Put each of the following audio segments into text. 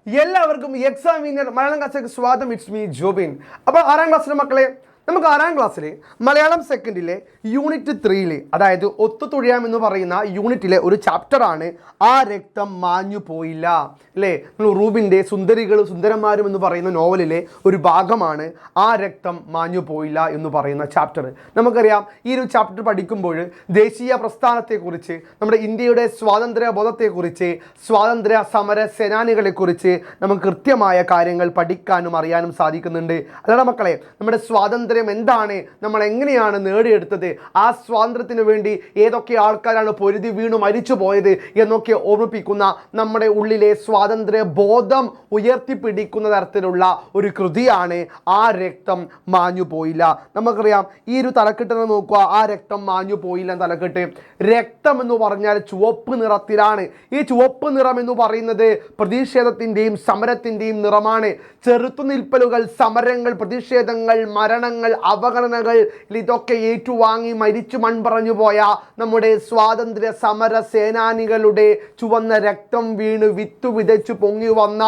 എല്ലാവർക്കും എക്സാമിനർ മലയാളം ക്ലാസ്സിലേക്ക് സ്വാഗതം. It's me Jobin. അപ്പോൾ 6ാം ക്ലാസ്സിലെ മക്കളെ, നമുക്ക് 6ാം ക്ലാസ്സിൽ മലയാളം സെക്കൻഡിലെ യൂണിറ്റ് 3 അതായത് ഒത്തുതുഴയാം എന്ന് പറയുന്ന യൂണിറ്റിലെ ഒരു ചാപ്റ്ററാണ് ആ രക്തം മാഞ്ഞു പോയില്ല അല്ലേ. റൂബിൻ്റെ സുന്ദരികളും സുന്ദരന്മാരും എന്ന് പറയുന്ന നോവലിലെ ഒരു ഭാഗമാണ് ആ രക്തം മാഞ്ഞു പോയില്ല എന്ന് പറയുന്ന ചാപ്റ്റർ. നമുക്കറിയാം, ഈ ഒരു ചാപ്റ്റർ പഠിക്കുമ്പോൾ ദേശീയ പ്രസ്ഥാനത്തെക്കുറിച്ച്, നമ്മുടെ ഇന്ത്യയുടെ സ്വാതന്ത്ര്യ ബോധത്തെക്കുറിച്ച്, സ്വാതന്ത്ര്യ സമര സേനാനികളെക്കുറിച്ച് നമുക്ക് കൃത്യമായ കാര്യങ്ങൾ പഠിക്കാനും അറിയാനും സാധിക്കുന്നുണ്ട്. അതാണ് മക്കളെ, നമ്മുടെ സ്വാതന്ത്ര്യം എന്താണ്, നമ്മൾ എങ്ങനെയാണ് നേടിയെടുത്തത്, ആ സ്വാതന്ത്ര്യത്തിന് വേണ്ടി ഏതൊക്കെ ആൾക്കാരാണ് പൊരുതി വീണു മരിച്ചു പോയത് എന്നൊക്കെ ഓർമ്മിപ്പിക്കുന്ന നമ്മുടെ ഉള്ളിലെ സ്വാതന്ത്ര്യ ബോധം ഉയർത്തിപ്പിടിക്കുന്ന തരത്തിലുള്ള ഒരു കൃതിയാണ് ആ രക്തം മാഞ്ഞു പോയില്ല. നമുക്കറിയാം, ഈ ഒരു തലക്കെട്ട് നോക്കുക, ആ രക്തം മാഞ്ഞു പോയില്ല തലക്കെട്ട്. രക്തം എന്ന് പറഞ്ഞാൽ ചുവപ്പ് നിറത്തിലാണ്. ഈ ചുവപ്പ് നിറം എന്ന് പറയുന്നത് പ്രതിഷേധത്തിൻ്റെയും സമരത്തിൻ്റെയും നിറമാണ്. ചെറുത്തുനിൽപ്പലുകൾ, സമരങ്ങൾ, പ്രതിഷേധങ്ങൾ, മരണങ്ങൾ, അവഗണനകൾ, ഇതൊക്കെ ഏറ്റുവാങ്ങി മരിച്ചു മൺപറഞ്ഞു പോയ നമ്മുടെ സ്വാതന്ത്ര്യ സമര സേനാനികളുടെ ചുവന്ന രക്തം വീണ് വിത്തു വിതച്ചു പൊങ്ങി വന്ന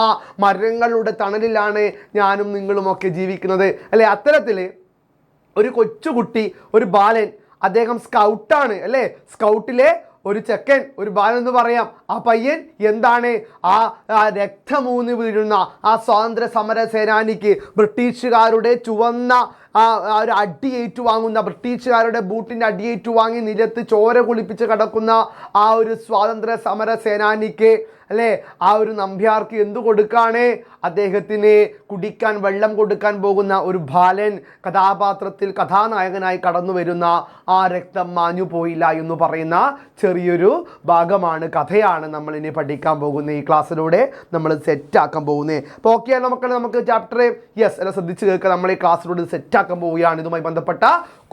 മരങ്ങളുടെ തണലിലാണ് ഞാനും നിങ്ങളുമൊക്കെ ജീവിക്കുന്നത് അല്ലേ. അത്തരത്തിൽ ഒരു കൊച്ചുകുട്ടി, ഒരു ബാലൻ, അദ്ദേഹം സ്കൗട്ടാണ് അല്ലേ. സ്കൗട്ടിലെ ഒരു ചെക്കൻ, ഒരു ബാലൻ എന്ന് പറയാം. ആ പയ്യൻ എന്താണ്, ആ രക്തമൂന്ന് വീഴുന്ന ആ സ്വാതന്ത്ര്യ സമര സേനാനിക്ക് ബ്രിട്ടീഷുകാരുടെ ചുവന്ന ഒരു അടി ഏറ്റുവാങ്ങുന്ന, ബ്രിട്ടീഷുകാരുടെ ബൂട്ടിൻ്റെ അടി ഏറ്റുവാങ്ങി നിലത്ത് ചോര കുളിപ്പിച്ച് കിടക്കുന്ന ആ ഒരു സ്വാതന്ത്ര്യ സമര സേനാനിക്ക് അല്ലേ, ആ ഒരു നമ്പ്യാർക്ക് എന്തു കൊടുക്കാണ്, അദ്ദേഹത്തിന് കുടിക്കാൻ വെള്ളം കൊടുക്കാൻ പോകുന്ന ഒരു ബാലൻ കഥാപാത്രത്തിൽ കഥാനായകനായി കടന്നു വരുന്ന ആ രക്തം മാഞ്ഞു പോയില്ല എന്ന് പറയുന്ന ചെറിയൊരു ഭാഗമാണ്, കഥയാണ് നമ്മൾ ഇനി പഠിക്കാൻ പോകുന്നത്. ഈ ക്ലാസ്സിലൂടെ നമ്മൾ സെറ്റാക്കാൻ പോകുന്നത്. അപ്പോൾ ഓക്കെ നമുക്ക് ചാപ്റ്റർ എല്ലാം ശ്രദ്ധിച്ച് കേൾക്കുക. നമ്മൾ ഈ ക്ലാസ്സിലൂടെ സെറ്റാക്കാൻ പോവുകയാണ്. ഇതുമായി ബന്ധപ്പെട്ട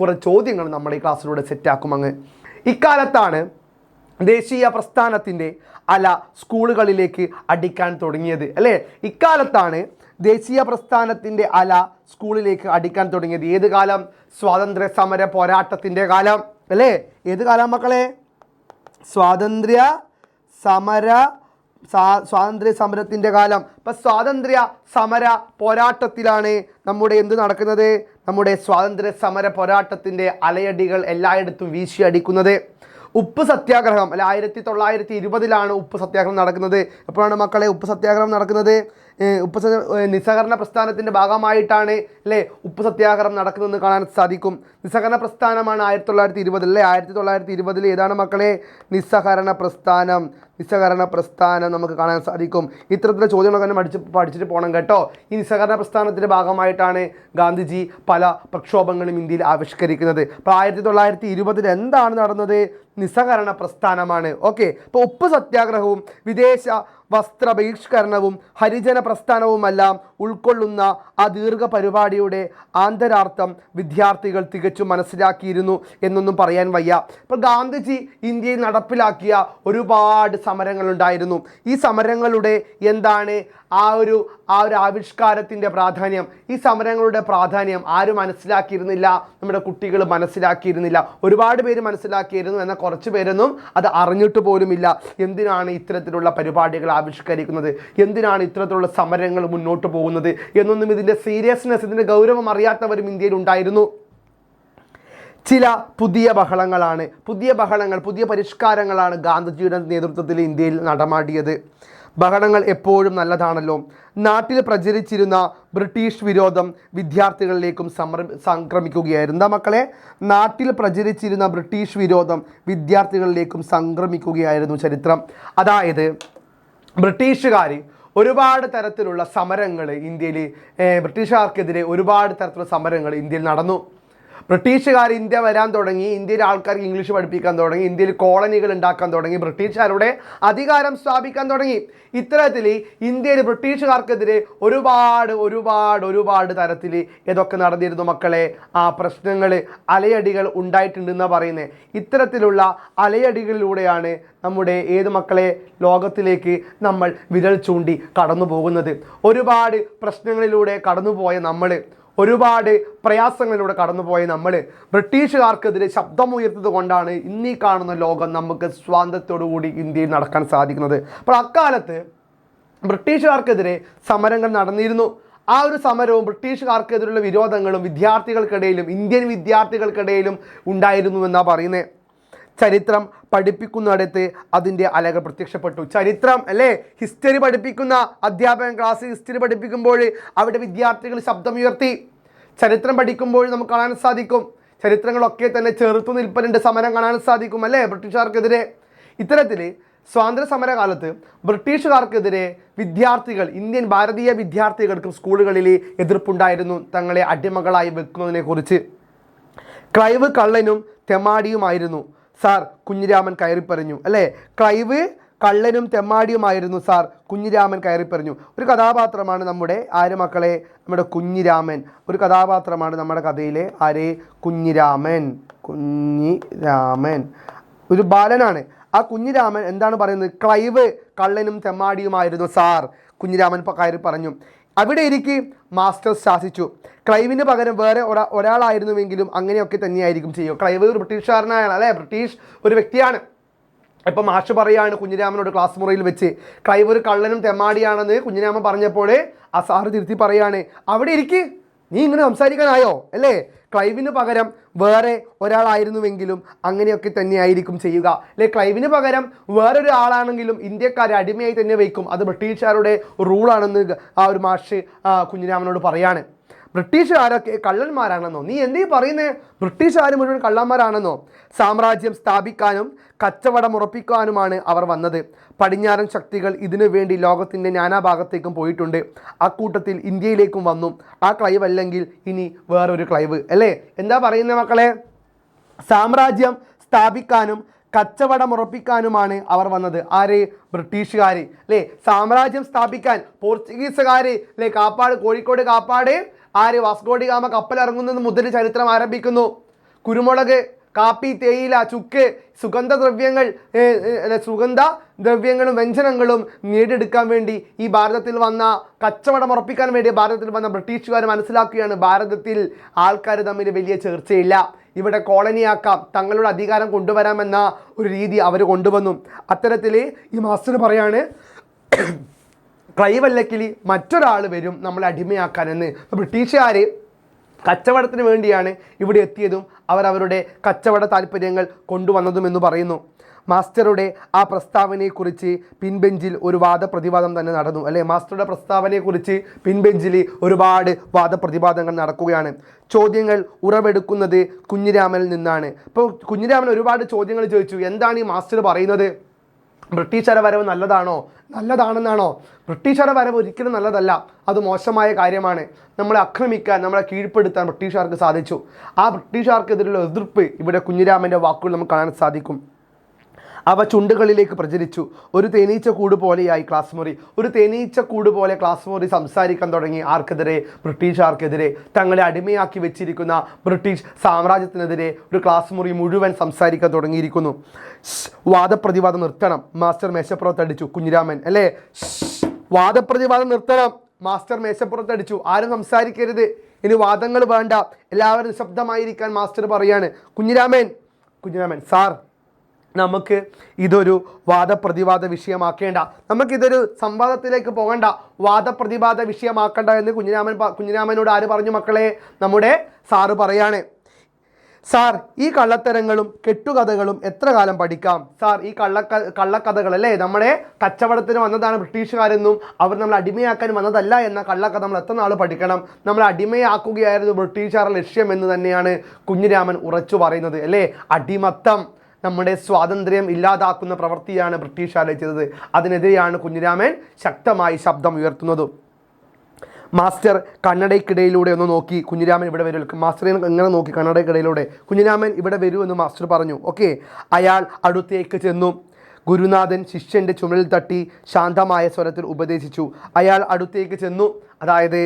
കുറേ ചോദ്യങ്ങൾ നമ്മൾ ഈ ക്ലാസ്സിലൂടെ സെറ്റാക്കും. അങ്ങ് ഇക്കാലത്താണ് ദേശീയ പ്രസ്ഥാനത്തിൻ്റെ അല സ്കൂളുകളിലേക്ക് അടിക്കാൻ തുടങ്ങിയത് അല്ലേ. ഇക്കാലത്താണ് ദേശീയ പ്രസ്ഥാനത്തിൻ്റെ അല സ്കൂളിലേക്ക് അടിക്കാൻ തുടങ്ങിയത്. ഏത് കാലം? സ്വാതന്ത്ര്യ സമര പോരാട്ടത്തിൻ്റെ കാലം അല്ലേ. ഏത് കാലം മക്കളെ? സ്വാതന്ത്ര്യ സമരത്തിൻ്റെ കാലം. ഇപ്പം സ്വാതന്ത്ര്യ സമര പോരാട്ടത്തിലാണ് നമ്മുടെ എന്ത് നടക്കുന്നത്? നമ്മുടെ സ്വാതന്ത്ര്യ സമര പോരാട്ടത്തിൻ്റെ അലയടികൾ എല്ലായിടത്തും വീശിയടിക്കുന്നത്. ഉപ്പ് സത്യാഗ്രഹം അല്ലെ, 1920 ഉപ്പ് സത്യാഗ്രഹം നടക്കുന്നത്. എപ്പോഴാണ് മക്കളെ ഉപ്പ് സത്യാഗ്രഹം നടക്കുന്നത്? നിസ്സഹകരണ പ്രസ്ഥാനത്തിൻ്റെ ഭാഗമായിട്ടാണ് അല്ലേ ഉപ്പ് സത്യാഗ്രഹം നടക്കുന്നതെന്ന് കാണാൻ സാധിക്കും. നിസ്സഹകരണ പ്രസ്ഥാനമാണ് 1920 അല്ലേ. 1920 ഏതാണ് മക്കളെ? നിസ്സഹകരണ പ്രസ്ഥാനം നമുക്ക് കാണാൻ സാധിക്കും. ഇത്തരത്തിലുള്ള ചോദ്യങ്ങളൊക്കെ പഠിച്ചിട്ട് പോകണം കേട്ടോ. ഈ നിസ്സഹകരണ പ്രസ്ഥാനത്തിൻ്റെ ഭാഗമായിട്ടാണ് ഗാന്ധിജി പല പ്രക്ഷോഭങ്ങളും ഇന്ത്യയിൽ ആവിഷ്കരിക്കുന്നത്. അപ്പോൾ 1920 എന്താണ് നടന്നത്? നിസ്സഹകരണ പ്രസ്ഥാനമാണ്. ഓക്കെ. അപ്പോൾ ഉപ്പ് സത്യാഗ്രഹവും വിദേശ വസ്ത്ര ബഹിഷ്കരണവും ഹരിജന പ്രസ്ഥാനവുമെല്ലാം ഉൾക്കൊള്ളുന്ന ആ ദീർഘ പരിപാടിയുടെ ആന്തരാർത്ഥം വിദ്യാർത്ഥികൾ തികച്ചും മനസ്സിലാക്കിയിരുന്നു എന്നൊന്നും പറയാൻ വയ്യ. ഇപ്പോൾ ഗാന്ധിജി ഇന്ത്യയിൽ നടപ്പിലാക്കിയ ഒരുപാട് സമരങ്ങളുണ്ടായിരുന്നു. ഈ സമരങ്ങളുടെ എന്താണ് ആ ഒരു ആവിഷ്കാരത്തിൻ്റെ പ്രാധാന്യം, ഈ സമരങ്ങളുടെ പ്രാധാന്യം ആരും മനസ്സിലാക്കിയിരുന്നില്ല. നമ്മുടെ കുട്ടികൾ മനസ്സിലാക്കിയിരുന്നില്ല. ഒരുപാട് പേര് മനസ്സിലാക്കിയിരുന്നു, എന്നാൽ കുറച്ച് പേരൊന്നും അത് അറിഞ്ഞിട്ട് പോലുമില്ല. എന്തിനാണ് ഇത്തരത്തിലുള്ള പരിപാടികൾ ആവിഷ്കരിക്കുന്നത്, എന്തിനാണ് ഇത്തരത്തിലുള്ള സമരങ്ങൾ മുന്നോട്ട് പോകുന്നത് എന്നൊന്നും ഇതിൻ്റെ സീരിയസ്നെസ്, ഇതിൻ്റെ ഗൗരവം അറിയാത്തവരും ഇന്ത്യയിൽ ഉണ്ടായിരുന്നു. ചില പുതിയ പരിഷ്കാരങ്ങളാണ് ഗാന്ധിജിയുടെ നേതൃത്വത്തിൽ ഇന്ത്യയിൽ നടമാടിയത്. ബഹളങ്ങൾ എപ്പോഴും നല്ലതാണല്ലോ. നാട്ടിൽ പ്രചരിച്ചിരുന്ന ബ്രിട്ടീഷ് വിരോധം വിദ്യാർത്ഥികളിലേക്കും സംക്രമിക്കുകയായിരുന്നു. എന്താ മക്കളെ? നാട്ടിൽ പ്രചരിച്ചിരുന്ന ബ്രിട്ടീഷ് വിരോധം വിദ്യാർത്ഥികളിലേക്കും സംക്രമിക്കുകയായിരുന്നു ചരിത്രം. അതായത് ബ്രിട്ടീഷുകാർ ഒരുപാട് തരത്തിലുള്ള സമരങ്ങൾ ഇന്ത്യയിൽ, ബ്രിട്ടീഷുകാർക്കെതിരെ ഒരുപാട് തരത്തിലുള്ള സമരങ്ങൾ ഇന്ത്യയിൽ നടന്നു. ബ്രിട്ടീഷുകാർ ഇന്ത്യ വരാൻ തുടങ്ങി, ഇന്ത്യയിലെ ആൾക്കാർക്ക് ഇംഗ്ലീഷ് പഠിപ്പിക്കാൻ തുടങ്ങി, ഇന്ത്യയിൽ കോളനികൾ ഉണ്ടാക്കാൻ തുടങ്ങി, ബ്രിട്ടീഷുകാരുടെ അധികാരം സ്ഥാപിക്കാൻ തുടങ്ങി. ഇത്തരത്തിൽ ഇന്ത്യയിൽ ബ്രിട്ടീഷുകാർക്കെതിരെ ഒരുപാട് തരത്തിൽ ഇതൊക്കെ നടന്നിരുന്നു മക്കളെ. ആ പ്രശ്നങ്ങൾ, അലയടികൾ ഉണ്ടായിട്ടുണ്ടെന്നാണ് പറയുന്നത്. ഇത്തരത്തിലുള്ള അലയടികളിലൂടെയാണ് നമ്മുടെ മക്കളെ ലോകത്തിലേക്ക് നമ്മൾ വിരൽ ചൂണ്ടി കടന്നു പോകുന്നത്. ഒരുപാട് പ്രശ്നങ്ങളിലൂടെ കടന്നുപോയ നമ്മൾ, ഒരുപാട് പ്രയാസങ്ങളിലൂടെ കടന്നുപോയ നമ്മൾ ബ്രിട്ടീഷുകാർക്കെതിരെ ശബ്ദമുയർത്തത് കൊണ്ടാണ് ഇന്നീ കാണുന്ന ലോകം നമുക്ക് സ്വാതന്ത്ര്യത്തോടു കൂടി ഇന്ത്യയിൽ നടക്കാൻ സാധിക്കുന്നത്. അപ്പോൾ അക്കാലത്ത് ബ്രിട്ടീഷുകാർക്കെതിരെ സമരങ്ങൾ നടന്നിരുന്നു. ആ ഒരു സമരവും ബ്രിട്ടീഷുകാർക്കെതിരെയുള്ള വിരോധങ്ങളും വിദ്യാർത്ഥികൾക്കിടയിലും ഇന്ത്യൻ വിദ്യാർത്ഥികൾക്കിടയിലും ഉണ്ടായിരുന്നുവെന്നാണ് പറയുന്നത്. ചരിത്രം പഠിപ്പിക്കുന്നിടത്ത് അതിൻ്റെ അലകൾ പ്രത്യക്ഷപ്പെട്ടു. ചരിത്രം അല്ലേ, ഹിസ്റ്ററി പഠിപ്പിക്കുന്ന അധ്യാപകൻ ക്ലാസ്സിൽ ഹിസ്റ്ററി പഠിപ്പിക്കുമ്പോൾ അവിടെ വിദ്യാർത്ഥികൾ ശബ്ദമുയർത്തി. ചരിത്രം പഠിക്കുമ്പോൾ നമുക്ക് കാണാൻ സാധിക്കും, ചരിത്രങ്ങളൊക്കെ തന്നെ ചെറുത്തു നിൽപ്പനുണ്ട്, സമരം കാണാൻ സാധിക്കും അല്ലേ ബ്രിട്ടീഷുകാർക്കെതിരെ. ഇത്തരത്തിൽ സ്വാതന്ത്ര്യ സമരകാലത്ത് ബ്രിട്ടീഷുകാർക്കെതിരെ വിദ്യാർത്ഥികൾ, ഇന്ത്യൻ ഭാരതീയ വിദ്യാർത്ഥികൾക്കും സ്കൂളുകളിൽ എതിർപ്പുണ്ടായിരുന്നു തങ്ങളെ അടിമകളായി വെക്കുന്നതിനെ കുറിച്ച്. ക്ലൈവ് കള്ളനും തെമ്മാടിയുമായിരുന്നു സാർ, കുഞ്ഞിരാമൻ കയറിപ്പറഞ്ഞു അല്ലേ. ക്ലൈവ് കള്ളനും തെമ്മാടിയുമായിരുന്നു സാർ, കുഞ്ഞിരാമൻ കയറിപ്പറഞ്ഞു. ഒരു കഥാപാത്രമാണ് നമ്മുടെ ആര് മക്കളെ, നമ്മുടെ കുഞ്ഞിരാമൻ. ഒരു കഥാപാത്രമാണ് നമ്മുടെ കഥയിലെ ആര്, കുഞ്ഞിരാമൻ. കുഞ്ഞിരാമൻ ഒരു ബാലനാണ്. ആ കുഞ്ഞിരാമൻ എന്താണ് പറയുന്നത്, ക്ലൈവ് കള്ളനും തെമ്മാടിയുമായിരുന്നു സാർ, കുഞ്ഞിരാമൻ കയറി പറഞ്ഞു. അവിടെ ഇരിക്കെ മാസ്റ്റർ ശാസിച്ചു. ക്ലൈവിന് പകരം വേറെ ഒരാളായിരുന്നുവെങ്കിലും അങ്ങനെയൊക്കെ തന്നെയായിരിക്കും ചെയ്യുക. ക്ലൈവ് ഒരു ബ്രിട്ടീഷുകാരനാണ് അല്ലേ, ബ്രിട്ടീഷ് ഒരു വ്യക്തിയാണ്. ഇപ്പം മാഷ് പറയാണ് കുഞ്ഞിരാമനോട് ക്ലാസ് മുറിയിൽ വെച്ച്, ക്ലൈവ് ഒരു കള്ളനും തെമ്മാടിയാണെന്ന് കുഞ്ഞിരാമൻ പറഞ്ഞപ്പോൾ ആ സാറ് തിരുത്തി പറയാണ്, അവിടെ ഇരിക്ക്, നീ ഇങ്ങനെ സംസാരിക്കാനായോ അല്ലേ, ക്ലൈവിന് പകരം വേറെ ഒരാളായിരുന്നുവെങ്കിലും അങ്ങനെയൊക്കെ തന്നെയായിരിക്കും ചെയ്യുക അല്ലെ. ക്ലൈവിന് പകരം വേറൊരു ആളാണെങ്കിലും ഇന്ത്യക്കാരെ അടിമയായി തന്നെ വയ്ക്കും, അത് ബ്രിട്ടീഷുകാരുടെ റൂളാണെന്ന് ആ ഒരു മാഷ് കുഞ്ഞിരാമനോട് പറയാണ്. ബ്രിട്ടീഷുകാരൊക്കെ കള്ളന്മാരാണെന്നോ, നീ എന്തീ പറയുന്നത്, ബ്രിട്ടീഷുകാർ മുഴുവൻ കള്ളന്മാരാണെന്നോ? സാമ്രാജ്യം സ്ഥാപിക്കാനും കച്ചവടം ഉറപ്പിക്കാനുമാണ് അവർ വന്നത്. പടിഞ്ഞാറൻ ശക്തികൾ ഇതിനു വേണ്ടി ലോകത്തിൻ്റെ നാനാഭാഗത്തേക്കും പോയിട്ടുണ്ട്. അക്കൂട്ടത്തിൽ ഇന്ത്യയിലേക്കും വന്നു. ആ ക്ലൈവ് അല്ലെങ്കിൽ ഇനി വേറൊരു ക്ലൈവ് അല്ലേ. എന്താ പറയുന്നത് മക്കളെ, സാമ്രാജ്യം സ്ഥാപിക്കാനും കച്ചവടം ഉറപ്പിക്കാനുമാണ് അവർ വന്നത്. ആര്, ബ്രിട്ടീഷുകാർ അല്ലേ. സാമ്രാജ്യം സ്ഥാപിക്കാൻ പോർച്ചുഗീസുകാർ അല്ലേ, കാപ്പാട്, കോഴിക്കോട് കാപ്പാട് ആര്, വാസ്കോഡി ഗാമ കപ്പൽ ഇറങ്ങുന്നത് മുതൽ ചരിത്രം ആരംഭിക്കുന്നു. കുരുമുളക്, കാപ്പി, തേയില, ചുക്ക്, സുഗന്ധദ്രവ്യങ്ങളും വ്യഞ്ജനങ്ങളും നേടിയെടുക്കാൻ വേണ്ടി ഈ ഭാരതത്തിൽ വന്ന, കച്ചവടം ഉറപ്പിക്കാൻ വേണ്ടി ഭാരതത്തിൽ വന്ന ബ്രിട്ടീഷുകാർ മനസ്സിലാക്കുകയാണ്, ഭാരതത്തിൽ ആൾക്കാർ തമ്മിൽ വലിയ ചേർച്ചയില്ല, ഇവിടെ കോളനിയാക്കാം, തങ്ങളുടെ അധികാരം കൊണ്ടുവരാമെന്ന ഒരു രീതി അവർ കൊണ്ടുവന്നു. അത്തരത്തിൽ ഈ മാസ്റ്റർ പറയാണ്, ക്ലൈവ് അല്ലെങ്കിൽ മറ്റൊരാൾ വരും നമ്മളെ അടിമയാക്കാനെന്ന്. ബ്രിട്ടീഷുകാർ കച്ചവടത്തിന് വേണ്ടിയാണ് ഇവിടെ എത്തിയതും അവരവരുടെ കച്ചവട താല്പര്യങ്ങൾ കൊണ്ടുവന്നതുമെന്ന് പറയുന്നു. മാസ്റ്ററുടെ ആ പ്രസ്താവനയെക്കുറിച്ച് പിൻബെഞ്ചിൽ ഒരു വാദപ്രതിവാദം തന്നെ നടന്നു അല്ലേ. മാസ്റ്ററുടെ പ്രസ്താവനയെക്കുറിച്ച് പിൻബെഞ്ചിൽ ഒരുപാട് വാദപ്രതിവാദങ്ങൾ നടക്കുകയാണ്. ചോദ്യങ്ങൾ ഉറവെടുക്കുന്നത് കുഞ്ഞിരാമനിൽ നിന്നാണ്. ഇപ്പോൾ കുഞ്ഞിരാമൻ ഒരുപാട് ചോദ്യങ്ങൾ ചോദിച്ചു. എന്താണ് ഈ മാസ്റ്റർ പറയുന്നത്, ബ്രിട്ടീഷുകാരുടെ വരവ് നല്ലതാണെന്നാണോ? ബ്രിട്ടീഷുകാരുടെ വരവ് ഒരിക്കലും നല്ലതല്ല, അത് മോശമായ കാര്യമാണ്. നമ്മളെ ആക്രമിക്കാൻ, നമ്മളെ കീഴ്പ്പെടുത്താൻ ബ്രിട്ടീഷുകാർക്ക് സാധിച്ചു. ആ ബ്രിട്ടീഷുകാർക്കെതിരെയുള്ള എതിർപ്പ് ഇവിടെ കുഞ്ഞിരാമൻ്റെ വാക്കുകൾ നമുക്ക് കാണാൻ സാധിക്കും. അവ ചുണ്ടുകളിലേക്ക് പ്രചരിച്ചു. ഒരു തേനീച്ചക്കൂട് പോലെയായി ക്ലാസ് മുറി. ഒരു തേനീച്ചക്കൂട് പോലെ ക്ലാസ് മുറി സംസാരിക്കാൻ തുടങ്ങി. ആർക്കെതിരെ? ബ്രിട്ടീഷുകാർക്കെതിരെ. തങ്ങളെ അടിമയാക്കി വെച്ചിരിക്കുന്ന ബ്രിട്ടീഷ് സാമ്രാജ്യത്തിനെതിരെ ഒരു ക്ലാസ് മുറി മുഴുവൻ സംസാരിക്കാൻ തുടങ്ങിയിരിക്കുന്നു. വാദപ്രതിവാദം നിർത്തണം, മാസ്റ്റർ മേശപ്പുറത്തടിച്ചു. കുഞ്ഞിരാമൻ അല്ലേ, വാദപ്രതിവാദം നിർത്തണം, മാസ്റ്റർ മേശപ്പുറത്തടിച്ചു. ആരും സംസാരിക്കരുത്, ഇനി വാദങ്ങൾ വേണ്ട, എല്ലാവരും നിശബ്ദമായിരിക്കാൻ മാസ്റ്റർ പറയാണ്. കുഞ്ഞിരാമൻ സാർ, നമുക്ക് ഇതൊരു വാദപ്രതിവാദ വിഷയമാക്കേണ്ട, നമുക്കിതൊരു സംവാദത്തിലേക്ക് പോകണ്ട, വാദപ്രതിവാദ വിഷയമാക്കേണ്ട എന്ന് കുഞ്ഞിരാമനോട് ആര് പറഞ്ഞു മക്കളെ? നമ്മുടെ സാറ് പറയാണ്. സാർ, ഈ കള്ളത്തരങ്ങളും കെട്ടുകഥകളും എത്ര കാലം പഠിക്കാം? സാർ, ഈ കള്ളക്കഥകൾ അല്ലേ, നമ്മുടെ കച്ചവടത്തിന് വന്നതാണ് ബ്രിട്ടീഷുകാരെന്നും അവർ നമ്മൾ അടിമയാക്കാൻ വന്നതല്ല എന്ന കള്ളക്കഥ നമ്മൾ എത്ര നാൾ പഠിക്കണം? നമ്മൾ അടിമയാക്കുകയായിരുന്നു ബ്രിട്ടീഷുകാരുടെ ലക്ഷ്യം എന്ന് തന്നെയാണ് കുഞ്ഞിരാമൻ ഉറച്ചു പറയുന്നത് അല്ലേ. അടിമത്തം, നമ്മുടെ സ്വാതന്ത്ര്യം ഇല്ലാതാക്കുന്ന പ്രവൃത്തിയാണ് ബ്രിട്ടീഷുകാർ ചെയ്തത്. അതിനെതിരെയാണ് കുഞ്ഞിരാമൻ ശക്തമായി ശബ്ദം ഉയർത്തുന്നത്. മാസ്റ്റർ കണ്ണടയ്ക്കിടയിലൂടെ ഒന്ന് നോക്കി. കുഞ്ഞിരാമൻ ഇവിടെ വരൂ. മാസ്റ്ററെ എങ്ങനെ നോക്കി? കണ്ണടയ്ക്കിടയിലൂടെ. കുഞ്ഞിരാമൻ ഇവിടെ വരൂ എന്ന് മാസ്റ്റർ പറഞ്ഞു. ഓക്കെ. അയാൾ അടുത്തേക്ക് ചെന്നു. ഗുരുനാഥൻ ശിഷ്യൻ്റെ ചുമലിൽ തട്ടി ശാന്തമായ സ്വരത്തിൽ ഉപദേശിച്ചു. അയാൾ അടുത്തേക്ക് ചെന്നു, അതായത്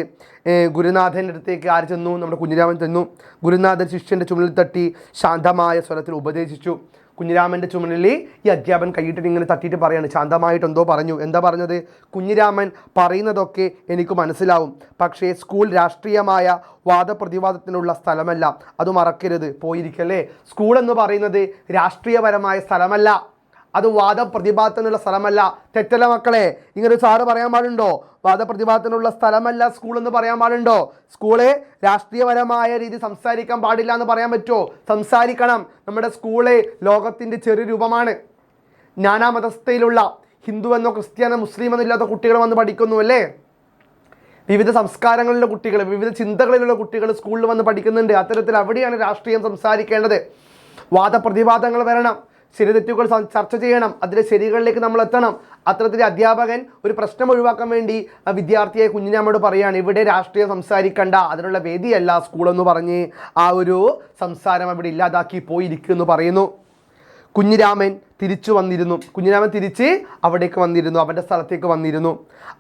ഗുരുനാഥൻ്റെ അടുത്തേക്ക് ആര് ചെന്നു? നമ്മുടെ കുഞ്ഞിരാമൻ ചെന്നു. ഗുരുനാഥൻ ശിഷ്യൻ്റെ ചുമലിൽ തട്ടി ശാന്തമായ സ്വരത്തിൽ ഉപദേശിച്ചു. കുഞ്ഞിരാമൻ്റെ ചുമലിൽ ഈ അധ്യാപൻ കൈയിട്ടിട്ട് ഇങ്ങനെ തട്ടിയിട്ട് പറയാണ്, ശാന്തമായിട്ട് എന്തോ പറഞ്ഞു. എന്താ പറഞ്ഞത്? കുഞ്ഞിരാമൻ പറയുന്നതൊക്കെ എനിക്ക് മനസ്സിലാവും, പക്ഷേ സ്കൂൾ രാഷ്ട്രീയമായ വാദപ്രതിവാദത്തിനുള്ള സ്ഥലമല്ല, അത് മറക്കരുത്. പോയിരിക്കല്ലേ, സ്കൂൾ എന്ന് പറയുന്നത് രാഷ്ട്രീയപരമായ സ്ഥലമല്ല, അത് വാദപ്രതിവാദത്തിനുള്ള സ്ഥലമല്ല. തെറ്റല്ല മക്കളെ, ഇങ്ങനെ സാറ് പറയാൻ പാടുണ്ടോ? വാദപ്രതിവാദത്തിനുള്ള സ്ഥലമല്ല സ്കൂൾ എന്ന് പറയാൻ പാടുണ്ടോ? സ്കൂള് രാഷ്ട്രീയപരമായ രീതി സംസാരിക്കാൻ പാടില്ല എന്ന് പറയാൻ പറ്റുമോ? സംസാരിക്കണം. നമ്മുടെ സ്കൂള് ലോകത്തിൻ്റെ ചെറിയ രൂപമാണ്. നാനാമതസ്ഥയിലുള്ള ഹിന്ദുവെന്നോ ക്രിസ്ത്യാനോ മുസ്ലിം എന്നോ ഇല്ലാത്ത കുട്ടികൾ വന്ന് പഠിക്കുന്നു അല്ലേ? വിവിധ സംസ്കാരങ്ങളിലുള്ള കുട്ടികൾ, വിവിധ ചിന്തകളിലുള്ള കുട്ടികൾ സ്കൂളിൽ വന്ന് പഠിക്കുന്നുണ്ട്. അത്തരത്തിൽ അവിടെയാണ് രാഷ്ട്രീയം സംസാരിക്കേണ്ടത്. വാദപ്രതിവാദങ്ങൾ വരണം, ശരിതെറ്റുകൾ ചർച്ച ചെയ്യണം, അതിലെ ശരികളിലേക്ക് നമ്മൾ എത്തണം. അത്തരത്തിൽ അധ്യാപകൻ ഒരു പ്രശ്നം ഒഴിവാക്കാൻ വേണ്ടി വിദ്യാർത്ഥിയെ കുഞ്ഞിനമ്മയോട് പറയുകയാണ്, ഇവിടെ രാഷ്ട്രീയം സംസാരിക്കണ്ട, അതിനുള്ള വേദിയല്ല സ്കൂളെന്ന് പറഞ്ഞ് ആ ഒരു സംസാരം അവിടെ ഇല്ലാതാക്കി പോയിരിക്കുമെന്ന് പറയുന്നു. കുഞ്ഞിരാമൻ തിരിച്ചു വന്നിരുന്നു. കുഞ്ഞിരാമൻ തിരിച്ച് അവിടേക്ക് വന്നിരുന്നു, അവൻ്റെ സ്ഥലത്തേക്ക് വന്നിരുന്നു.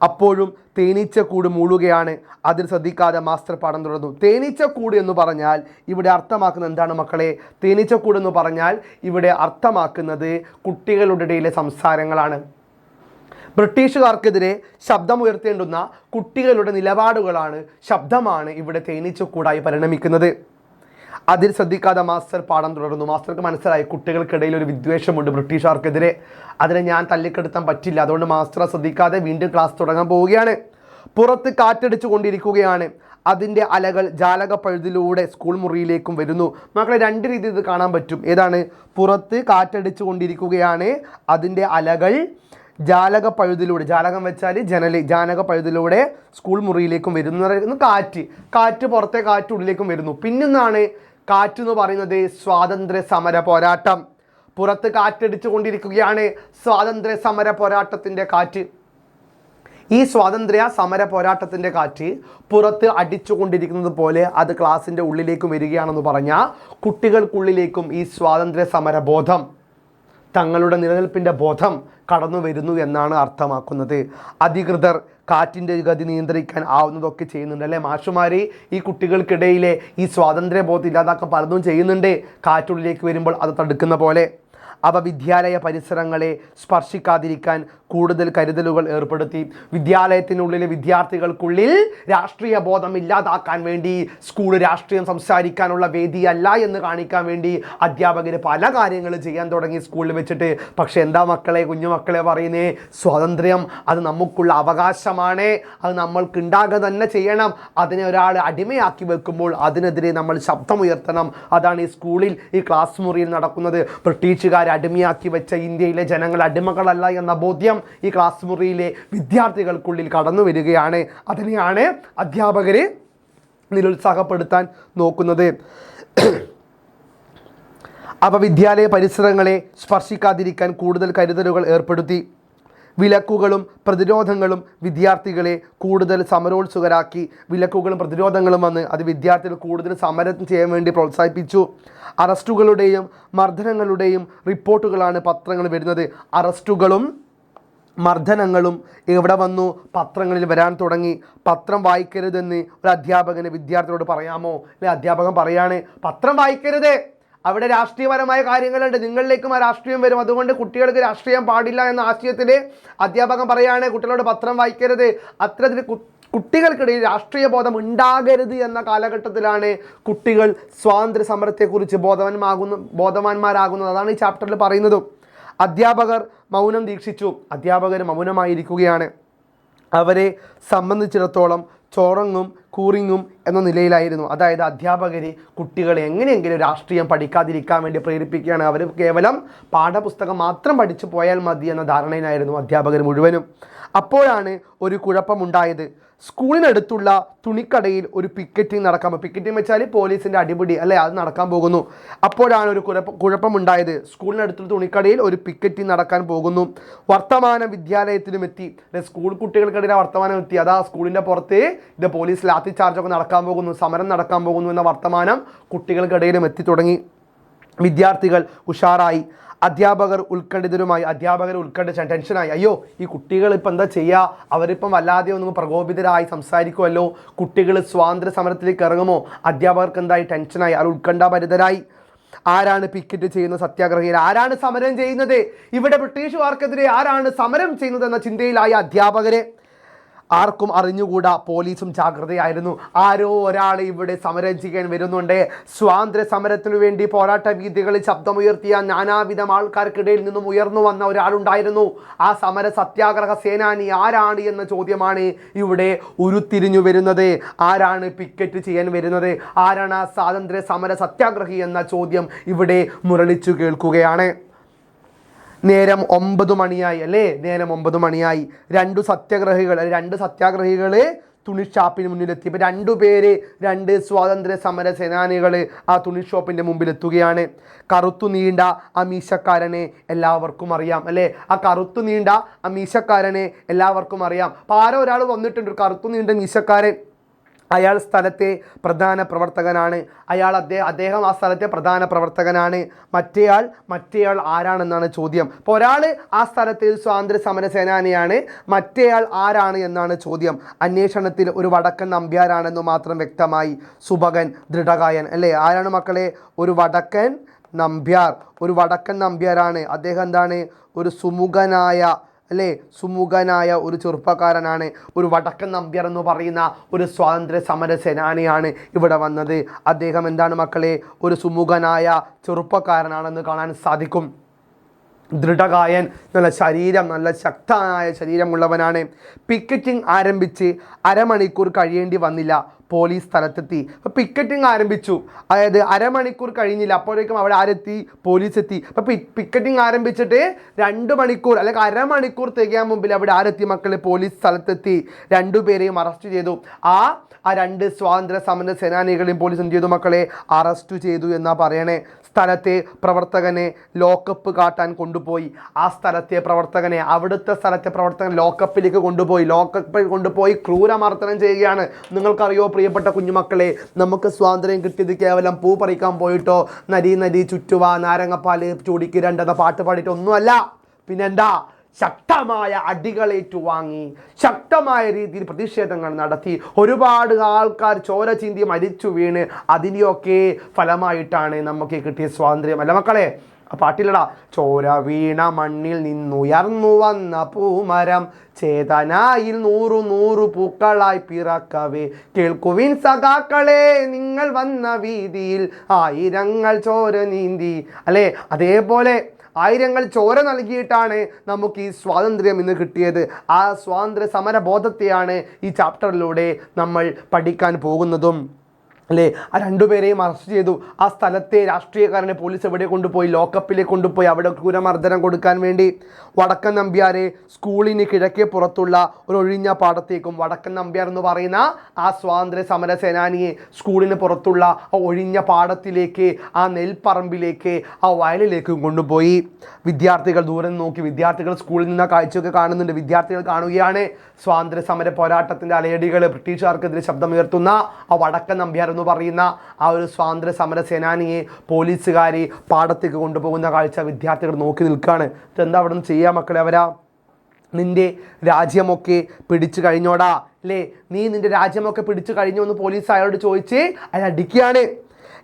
അപ്പോഴും തേനീച്ചക്കൂട് മൂളുകയാണ്. അതിൽ ശ്രദ്ധിക്കാതെ മാസ്റ്റർ പാഠം തുടർന്നു. തേനീച്ചക്കൂട് എന്ന് പറഞ്ഞാൽ ഇവിടെ അർത്ഥമാക്കുന്നത് എന്താണ് മക്കളെ? തേനീച്ചക്കൂട് എന്ന് പറഞ്ഞാൽ ഇവിടെ അർത്ഥമാക്കുന്നത് കുട്ടികളുടെ ഇടയിലെ സംസാരങ്ങളാണ്. ബ്രിട്ടീഷുകാർക്കെതിരെ ശബ്ദമുയർത്തേണ്ടുന്ന കുട്ടികളുടെ നിലപാടുകളാണ്, ശബ്ദമാണ് ഇവിടെ തേനീച്ചക്കൂടായി പരിണമിക്കുന്നത്. അതിൽ ശ്രദ്ധിക്കാതെ മാസ്റ്റർ പാഠം തുടർന്നു. മാസ്റ്റർക്ക് മനസ്സിലായി കുട്ടികൾക്കിടയിൽ ഒരു വിദ്വേഷമുണ്ട് ബ്രിട്ടീഷുകാർക്കെതിരെ, അതിനെ ഞാൻ തല്ലിക്കെടുത്താൻ പറ്റില്ല. അതുകൊണ്ട് മാസ്റ്റർ ശ്രദ്ധിക്കാതെ വീണ്ടും ക്ലാസ് തുടങ്ങാൻ പോവുകയാണ്. പുറത്ത് കാറ്റടിച്ചു കൊണ്ടിരിക്കുകയാണ്. അതിൻ്റെ അലകൾ ജാലകപ്പഴുതിലൂടെ സ്കൂൾ മുറിയിലേക്കും വരുന്നു. മക്കളെ, രണ്ട് രീതിയിൽ ഇത് കാണാൻ പറ്റും. ഏതാണ്? പുറത്ത് കാറ്റടിച്ചു കൊണ്ടിരിക്കുകയാണ്, അതിൻ്റെ അലകൾ ജാലകപ്പഴുതിലൂടെ, ജാലകം വെച്ചാൽ ജനൽ, ജാലകപ്പഴുതിലൂടെ സ്കൂൾ മുറിയിലേക്കും വരുന്നു. കാറ്റ് പുറത്തെ കാറ്റ് ഉള്ളിലേക്കും വരുന്നു. പിന്നൊന്നാണ് കാറ്റ് എന്ന് പറയുന്നത് സ്വാതന്ത്ര്യ സമര പോരാട്ടം. പുറത്ത് കാറ്റടിച്ചു കൊണ്ടിരിക്കുകയാണ്, സ്വാതന്ത്ര്യ സമര പോരാട്ടത്തിൻ്റെ കാറ്റ്. ഈ സ്വാതന്ത്ര്യ സമര പോരാട്ടത്തിൻ്റെ കാറ്റ് പുറത്ത് അടിച്ചുകൊണ്ടിരിക്കുന്നത് പോലെ അത് ക്ലാസ്സിൻ്റെ ഉള്ളിലേക്കും വരികയാണെന്ന് പറഞ്ഞാൽ കുട്ടികൾക്കുള്ളിലേക്കും ഈ സ്വാതന്ത്ര്യ സമര ബോധം, തങ്ങളുടെ നിലനിൽപ്പിൻ്റെ ബോധം കടന്നു വരുന്നു എന്നാണ് അർത്ഥമാക്കുന്നത്. അധികൃതർ കാറ്റിൻ്റെ ഗതി നിയന്ത്രിക്കാൻ ആവുന്നതൊക്കെ ചെയ്യുന്നുണ്ട് അല്ലേ? മാഷുമാർ ഈ കുട്ടികൾക്കിടയിലെ ഈ സ്വാതന്ത്ര്യ ബോധം ഇല്ലാതാക്കാൻ പലതും ചെയ്യുന്നുണ്ട്. കാറ്റുള്ളിലേക്ക് വരുമ്പോൾ അത് തടുക്കുന്ന പോലെ. അവ വിദ്യാലയ പരിസരങ്ങളെ സ്പർശിക്കാതിരിക്കാൻ കൂടുതൽ കരുതലുകൾ ഏർപ്പെടുത്തി. വിദ്യാലയത്തിനുള്ളിലെ വിദ്യാർത്ഥികൾക്കുള്ളിൽ രാഷ്ട്രീയ ബോധം ഇല്ലാതാക്കാൻ വേണ്ടി സ്കൂൾ രാഷ്ട്രീയം സംസാരിക്കാനുള്ള വേദിയല്ല എന്ന് കാണിക്കാൻ വേണ്ടി അധ്യാപകർ പല കാര്യങ്ങൾ ചെയ്യാൻ തുടങ്ങി സ്കൂളിൽ വെച്ചിട്ട്. പക്ഷെ എന്താ മക്കളെ, കുഞ്ഞുമക്കളെ പറയുന്നേ, സ്വാതന്ത്ര്യം അത് നമുക്കുള്ള അവകാശമാണ്, അത് നമ്മൾക്ക് ഉണ്ടാകുക തന്നെ ചെയ്യണം. അതിനെ ഒരാൾ അടിമയാക്കി വെക്കുമ്പോൾ അതിനെതിരെ നമ്മൾ ശബ്ദമുയർത്തണം. അതാണ് ഈ സ്കൂളിൽ, ഈ ക്ലാസ് മുറിയിൽ നടക്കുന്നത്. ബ്രിട്ടീഷുകാർ അടിമയാക്കി വെച്ച ഇന്ത്യയിലെ ജനങ്ങൾ അടിമകളല്ല എന്ന ബോധ്യം ഈ ക്ലാസ് മുറിയിലെ വിദ്യാർത്ഥികൾക്കുള്ളിൽ കടന്നു വരികയാണ്. അതിനെയാണ് അധ്യാപകർ നിരുത്സാഹപ്പെടുത്താൻ നോക്കുന്നത്. അവ വിദ്യാലയ പരിസരങ്ങളെ സ്പർശിക്കാതിരിക്കാൻ കൂടുതൽ കരുതലുകൾ ഏർപ്പെടുത്തി. വിലക്കുകളും പ്രതിരോധങ്ങളും വിദ്യാർത്ഥികളെ കൂടുതൽ സമരോത്സുകരാക്കി. വിലക്കുകളും പ്രതിരോധങ്ങളും വന്ന് അത് വിദ്യാർത്ഥികൾ കൂടുതൽ സമരം ചെയ്യാൻ വേണ്ടി പ്രോത്സാഹിപ്പിച്ചു. അറസ്റ്റുകളുടെയും മർദ്ദനങ്ങളുടെയും റിപ്പോർട്ടുകളാണ് പത്രങ്ങൾ വരുന്നത്. അറസ്റ്റുകളും മർദ്ദനങ്ങളും എവിടെ വന്നു? പത്രങ്ങളിൽ വരാൻ തുടങ്ങി. പത്രം വായിക്കരുതെന്ന് ഒരു അധ്യാപകന് വിദ്യാർത്ഥികളോട് പറയാമോ? അല്ലെ, അധ്യാപകൻ പറയാണ് പത്രം വായിക്കരുത്, അവിടെ രാഷ്ട്രീയപരമായ കാര്യങ്ങളുണ്ട്, നിങ്ങളിലേക്കും ആ രാഷ്ട്രീയം വരും, അതുകൊണ്ട് കുട്ടികൾക്ക് രാഷ്ട്രീയം പാടില്ല എന്ന ആശയത്തിൽ അധ്യാപകൻ പറയാണ് കുട്ടികളോട് പത്രം വായിക്കരുത്. അത്തരത്തിൽ കുട്ടികൾക്കിടയിൽ രാഷ്ട്രീയ ബോധം ഉണ്ടാകരുത് എന്ന കാലഘട്ടത്തിലാണ് കുട്ടികൾ സ്വാതന്ത്ര്യ സമരത്തെക്കുറിച്ച് ബോധവാന്മാരാകുന്നത്. അതാണ് ഈ ചാപ്റ്ററിൽ പറയുന്നത്. അധ്യാപകർ മൗനം ദീക്ഷിച്ചു. അധ്യാപകർ മൗനമായിരിക്കുകയാണ്. അവരെ സംബന്ധിച്ചിടത്തോളം ചോറങ്ങും കൂറിങ്ങും എന്ന നിലയിലായിരുന്നു. അതായത് അധ്യാപകർ കുട്ടികളെ എങ്ങനെയെങ്കിലും രാഷ്ട്രീയം പഠിക്കാതിരിക്കാൻ വേണ്ടി പ്രേരിപ്പിക്കുകയാണ്. അവർ കേവലം പാഠപുസ്തകം മാത്രം പഠിച്ചു പോയാൽ മതി എന്ന ധാരണയിലായിരുന്നു അധ്യാപകർ മുഴുവനും. അപ്പോഴാണ് ഒരു കുഴപ്പമുണ്ടായത്. സ്കൂളിനടുത്തുള്ള തുണിക്കടയിൽ ഒരു പിക്കറ്റിംഗ് നടക്കാൻ പോകും. പിക്കറ്റിംഗ് വെച്ചാൽ പോലീസിൻ്റെ അടിപിടി അല്ലേ, അത് നടക്കാൻ പോകുന്നു. അപ്പോഴാണ് ഒരു കുഴപ്പമുണ്ടായത്. സ്കൂളിനടുത്തുള്ള തുണിക്കടയിൽ ഒരു പിക്കറ്റിംഗ് നടക്കാൻ പോകുന്നു. വർത്തമാനം വിദ്യാലയത്തിലും എത്തി. സ്കൂൾ കുട്ടികൾക്കിടയിൽ വർത്തമാനം എത്തി. അതാ സ്കൂളിൻ്റെ പുറത്ത് ഇത് പോലീസ് ലാത്തി ചാർജൊക്കെ നടക്കാൻ പോകുന്നു, സമരം നടക്കാൻ പോകുന്നു എന്ന വർത്തമാനം കുട്ടികൾക്കിടയിലും എത്തി തുടങ്ങി. വിദ്യാർത്ഥികൾ ഉഷാറായി. അധ്യാപകർ ഉത്കണ്ഠിതരുമായി. അധ്യാപകർ ടെൻഷനായി. അയ്യോ, ഈ കുട്ടികൾ ഇപ്പം എന്താ ചെയ്യുക? അവരിപ്പം വല്ലാതെ ഒന്നും പ്രകോപിതരായി സംസാരിക്കുമല്ലോ, കുട്ടികൾ സ്വാതന്ത്ര്യ സമരത്തിലേക്ക് ഇറങ്ങുമോ? അധ്യാപകർക്ക് എന്തായി? ടെൻഷനായി, അവർ ഉത്കണ്ഠാഭരിതരായി. ആരാണ് പിക്കറ്റ് ചെയ്യുന്നത്? സത്യാഗ്രഹികൾ. ആരാണ് സമരം ചെയ്യുന്നത്? ഇവിടെ ബ്രിട്ടീഷുകാർക്കെതിരെ ആരാണ് സമരം ചെയ്യുന്നത് എന്ന ചിന്തയിലായ അധ്യാപകരെ ആർക്കും അറിഞ്ഞുകൂടാ. പോലീസും ജാഗ്രതയായിരുന്നു. ആരോ ഒരാൾ ഇവിടെ സമരം ചെയ്യാൻ വരുന്നുണ്ട്. സ്വാതന്ത്ര്യ സമരത്തിനു വേണ്ടി പോരാട്ട വീഥികളിൽ ശബ്ദമുയർത്തിയ നാനാവിധം ആൾക്കാർക്കിടയിൽ നിന്നും ഉയർന്നു വന്ന ഒരാളുണ്ടായിരുന്നു. ആ സമര സത്യാഗ്രഹ സേനാനി ആരാണ് എന്ന ചോദ്യമാണ് ഇവിടെ ഉരുത്തിരിഞ്ഞു വരുന്നത്. ആരാണ് പിക്കറ്റ് ചെയ്യാൻ വരുന്നത്? ആരാണ് ആ സ്വാതന്ത്ര്യ സമര സത്യാഗ്രഹി എന്ന ചോദ്യം ഇവിടെ മുരളിച്ചു കേൾക്കുകയാണ്. നേരം 9 മണിയായി അല്ലേ? നേരം 9 മണിയായി. രണ്ട് സത്യാഗ്രഹികൾ തുണിഷാപ്പിന് മുന്നിലെത്തി. ഇപ്പം 2 പേര്, 2 സ്വാതന്ത്ര്യ സമര സേനാനികൾ ആ തുണിഷോപ്പിൻ്റെ മുമ്പിലെത്തുകയാണ്. കറുത്തു നീണ്ട ആ മീശക്കാരനെ എല്ലാവർക്കും അറിയാം അല്ലേ? ആ കറുത്തു നീണ്ട ആ മീശക്കാരനെ എല്ലാവർക്കും അറിയാം. അപ്പോൾ ആരോ ഒരാൾ വന്നിട്ടുണ്ട്, കറുത്തു നീണ്ട മീശക്കാരൻ. അയാൾ സ്ഥലത്തെ പ്രധാന പ്രവർത്തകനാണ്. അദ്ദേഹം ആ സ്ഥലത്തെ പ്രധാന പ്രവർത്തകനാണ്. മറ്റേയാൾ ആരാണെന്നാണ് ചോദ്യം. അപ്പോൾ ഒരാൾ ആ സ്ഥലത്തെ സ്വാതന്ത്ര്യ സമര സേനാനിയാണ്, മറ്റേയാൾ ആരാണ് എന്നാണ് ചോദ്യം. അന്വേഷണത്തിൽ ഒരു വടക്കൻ നമ്പ്യാരാണെന്ന് മാത്രം വ്യക്തമായി. സുഭകൻ, ദൃഢകായൻ അല്ലേ? ആരാണ് മക്കളെ? ഒരു വടക്കൻ നമ്പ്യാരാണ്. അദ്ദേഹം എന്താണ്? ഒരു സുമുഖനായ ഒരു ചെറുപ്പക്കാരനാണ്. ഒരു വടക്കൻ നമ്പ്യാർ എന്ന് പറയുന്ന ഒരു സ്വാതന്ത്ര്യ സമര സേനാനിയാണ് ഇവിടെ വന്നത്. അദ്ദേഹം എന്താണ് മക്കളെ? ഒരു സുമുഖനായ ചെറുപ്പക്കാരനാണെന്ന് കാണാൻ സാധിക്കും. ദൃഢകായൻ, നല്ല ശക്തനായ ശരീരമുള്ളവനാണ്. പിക്കറ്റിംഗ് ആരംഭിച്ച് അരമണിക്കൂർ കഴിയേണ്ടി വന്നില്ല. പോലീസ് സ്ഥലത്തെത്തി. അപ്പോൾ പിക്കറ്റിംഗ് ആരംഭിച്ചു, അതായത് അരമണിക്കൂർ കഴിഞ്ഞില്ല, അപ്പോഴേക്കും അവിടെ ആരെത്തി? പോലീസ് എത്തി. അപ്പോൾ പിക്കറ്റിംഗ് ആരംഭിച്ചിട്ട് 2 മണിക്കൂർ അല്ലെങ്കിൽ അരമണിക്കൂർ തികയാൻ മുമ്പിൽ അവിടെ ആരെത്തി മക്കളെ? പോലീസ് സ്ഥലത്തെത്തി. 2 പേരെയും അറസ്റ്റ് ചെയ്തു. ആ 2 സ്വാതന്ത്ര്യ സമര സേനാനികളെയും പോലീസ് എന്ത് ചെയ്തു മക്കളെ? അറസ്റ്റ് ചെയ്തു എന്നാ പറയണേ. സ്ഥലത്തെ പ്രവർത്തകനെ ലോക്കപ്പ് കാട്ടാൻ കൊണ്ടുപോയി. അവിടുത്തെ സ്ഥലത്തെ പ്രവർത്തകൻ ലോക്കപ്പിലേക്ക് കൊണ്ടുപോയി ക്രൂരമർദ്ദനം ചെയ്യുകയാണ്. നിങ്ങൾക്കറിയോ പ്രിയപ്പെട്ട കുഞ്ഞുമക്കളെ, നമുക്ക് സ്വാതന്ത്ര്യം കിട്ടിയത് കേവലം പൂ പറിക്കാൻ പോയിട്ടോ, നരി ചുറ്റുവാ നാരങ്ങപ്പാല് ചൂടിക്കിരണ്ടെന്ന പാട്ട് പാടിയിട്ട് ഒന്നുമല്ല. പിന്നെന്താ? ശക്തമായ അടികളേറ്റുവാങ്ങി, ശക്തമായ രീതിയിൽ പ്രതിഷേധങ്ങൾ നടത്തി. ഒരുപാട് ആൾക്കാർ ചോര ചീന്തി മരിച്ചു വീണ്. അതിനെയൊക്കെ ഫലമായിട്ടാണ് നമുക്ക് കിട്ടിയ സ്വാതന്ത്ര്യം അല്ല മക്കളെ? ആ പാട്ടിലടാ, ചോര വീണ മണ്ണിൽ നിന്നുയർന്നു വന്ന പൂമരം ചേതനായിൽ 100 പൂക്കളായി പിറക്കവേ, കേൾക്കുവിൻ സഖാക്കളെ നിങ്ങൾ വന്ന വീതിയിൽ ആയിരങ്ങൾ ചോര നീന്തി അല്ലേ? അതേപോലെ 1000 ചോര നൽകിയിട്ടാണ് നമുക്ക് ഈ സ്വാതന്ത്ര്യം ഇന്ന് കിട്ടിയത്. ആ സ്വാതന്ത്ര്യ സമര ബോധത്തെയാണ് ഈ ചാപ്റ്ററിലൂടെ നമ്മൾ പഠിക്കാൻ പോകുന്നതും അല്ലേ? ആ 2 പേരെയും അറസ്റ്റ് ചെയ്തു. ആ സ്ഥലത്തെ രാഷ്ട്രീയക്കാരനെ പോലീസ് എവിടെ കൊണ്ടുപോയി? ലോക്കപ്പിലേക്ക് കൊണ്ടുപോയി. അവിടെ ക്രൂരമർദ്ദനം കൊടുക്കാൻ വേണ്ടി. വടക്കൻ നമ്പ്യാരെ സ്കൂളിന് കിഴക്കേ പുറത്തുള്ള ഒരു ഒഴിഞ്ഞ പാടത്തേക്കും, വടക്കൻ നമ്പ്യാർ എന്ന് പറയുന്ന ആ സ്വാതന്ത്ര്യ സമര സേനാനിയെ സ്കൂളിന് പുറത്തുള്ള ആ ഒഴിഞ്ഞ പാടത്തിലേക്ക്, ആ നെൽപ്പറമ്പിലേക്ക്, ആ വയലിലേക്കും കൊണ്ടുപോയി. വിദ്യാർത്ഥികൾ ദൂരെ നോക്കി. വിദ്യാർത്ഥികൾ സ്കൂളിൽ നിന്ന് കാഴ്ചയൊക്കെ കാണുന്നുണ്ട്. വിദ്യാർത്ഥികൾ കാണുകയാണ് സ്വാതന്ത്ര്യ സമര പോരാട്ടത്തിൻ്റെ അലയടികൾ, ബ്രിട്ടീഷുകാർക്കെതിരെ ശബ്ദമുയർത്തുന്ന ആ വടക്കൻ നമ്പ്യാർ എന്ന് പറയുന്ന ആ ഒരു സ്വാതന്ത്ര്യ സമര സേനാനിയെ പോലീസുകാർ പാടത്തേക്ക് കൊണ്ടുപോകുന്ന കാഴ്ച വിദ്യാർത്ഥികൾ നോക്കി നിൽക്കുകയാണ്. ഇതെന്താ അവിടെ നിന്ന് ചെയ്യാൻ മക്കളെ? നിന്റെ രാജ്യമൊക്കെ പിടിച്ചു കഴിഞ്ഞോടാ അല്ലേ? നീ നിന്റെ രാജ്യമൊക്കെ പിടിച്ചു കഴിഞ്ഞോ എന്ന് പോലീസ് അയാളോട് ചോദിച്ച് അയാൾ അടിക്കുകയാണ്.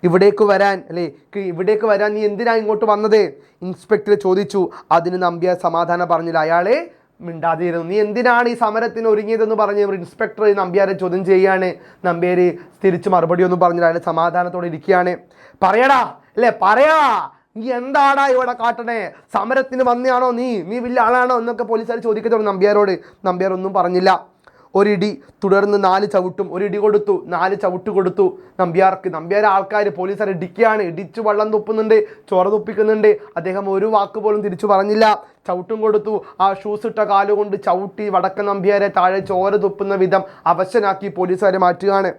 ഇവിടേക്ക് വരാൻ നീ എന്തിനാ ഇങ്ങോട്ട് വന്നത്? ഇൻസ്പെക്ടർ ചോദിച്ചു. അതിന് നമ്പ്യാർ സമാധാനം പറഞ്ഞില്ല. അയാളെ മിണ്ടാതിരുന്നു. നീ എന്തിനാണ് ഈ സമരത്തിന് ഒരുങ്ങിയതെന്ന് പറഞ്ഞ് ഇൻസ്പെക്ടർ നമ്പ്യാരെ ചോദ്യം ചെയ്യാണ്. നമ്പ്യാർ തിരിച്ച് മറുപടി ഒന്നും പറഞ്ഞില്ല. അയാൾ സമാധാനത്തോടെ ഇരിക്കുകയാണ്. പറയടാ നീ എന്താടാ ഇവിടെ കാട്ടണേ? സമരത്തിന് വന്നയാണോ നീ വലിയ ആളാണോ എന്നൊക്കെ പോലീസുകാർ ചോദിക്കത്തോളൂ നമ്പ്യാരോട്. നമ്പ്യാർ ഒന്നും പറഞ്ഞില്ല. ഒരിടി, തുടർന്ന് 4 ചവിട്ടും. ഒരിടി കൊടുത്തു, 4 ചവിട്ട് കൊടുത്തു നമ്പ്യാർ ആൾക്കാർ പോലീസുകാർ ഇടിക്കുകയാണ്. ഇടിച്ച് വെള്ളം തുപ്പുന്നുണ്ട്, ചോര തുപ്പിക്കുന്നുണ്ട്. അദ്ദേഹം ഒരു വാക്ക് പോലും തിരിച്ചു പറഞ്ഞില്ല. ചവിട്ടും കൊടുത്തു. ആ ഷൂസ് ഇട്ട കാലുകൊണ്ട് ചവിട്ടി വടക്കൻ നമ്പ്യാരെ താഴെ ചോര തുപ്പുന്ന വിധം അവശനാക്കി പോലീസുകാരെ മാറ്റുകയാണ്.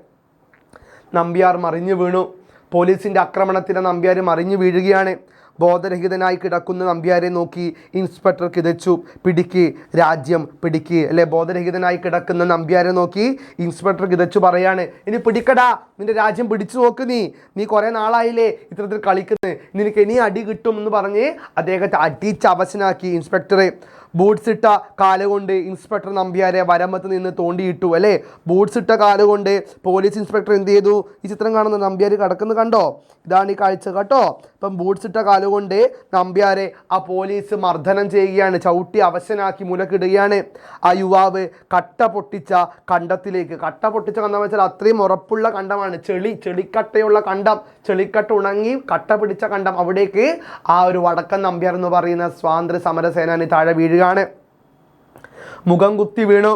നമ്പ്യാർ മറിഞ്ഞു വീണു. പോലീസിൻ്റെ ആക്രമണത്തിന് നമ്പ്യാർ മറിഞ്ഞു വീഴുകയാണ്. ബോധരഹിതനായി കിടക്കുന്ന നമ്പ്യാരെ നോക്കി ഇൻസ്പെക്ടർ കിതച്ചു. പിടിക്ക്, രാജ്യം പിടിക്ക് അല്ലേ? ബോധരഹിതനായി കിടക്കുന്ന നമ്പ്യാരെ നോക്കി ഇൻസ്പെക്ടർ കിതച്ചു പറയാണ്, ഇനി പിടിക്കടാ, നിന്റെ രാജ്യം പിടിച്ചു നോക്ക്. നീ കുറേ നാളായില്ലേ ഇത്തരത്തിൽ കളിക്കുന്നത്, നിനക്ക് ഇനി അടി കിട്ടും എന്ന് പറഞ്ഞ് അദ്ദേഹത്തെ അടിച്ച് അവശനാക്കി ഇൻസ്പെക്ടറെ. ബൂട്ട്സ് ഇട്ട കാലുകൊണ്ട് ഇൻസ്പെക്ടർ നമ്പ്യാരെ വരമ്പത്ത് നിന്ന് തോണ്ടിയിട്ടു അല്ലേ. ബൂട്ട്സ് ഇട്ട കാലുകൊണ്ട് പോലീസ് ഇൻസ്പെക്ടർ എന്ത് ചെയ്തു? ഈ ചിത്രം കാണുന്ന നമ്പ്യാർ കിടക്കുന്നത് കണ്ടോ? ഇതാണ് ഈ കാഴ്ച കേട്ടോ. ഇപ്പം ബൂട്ട്സ് ഇട്ട കാലുകൊണ്ട് നമ്പ്യാരെ ആ പോലീസ് മർദ്ദനം ചെയ്യുകയാണ്, ചവിട്ടി അവശനാക്കി മുലക്കിടുകയാണ്. ആ യുവാവ് കട്ട പൊട്ടിച്ച കണ്ടത്തിലേക്ക്, കട്ട പൊട്ടിച്ച കണ്ടം വെച്ചാൽ അത്രയും ഉറപ്പുള്ള കണ്ടമാണ്, ചെളിക്കട്ടയുള്ള കണ്ടം, ചെളിക്കട്ട ഉണങ്ങി കട്ട പിടിച്ച കണ്ടം, അവിടേക്ക് ആ ഒരു വടക്കൻ നമ്പ്യാർ എന്ന് പറയുന്ന സ്വാതന്ത്ര്യ സമര സേനാനി താഴെ വീഴുകയാണ്. മുഖം കുത്തി വീണു,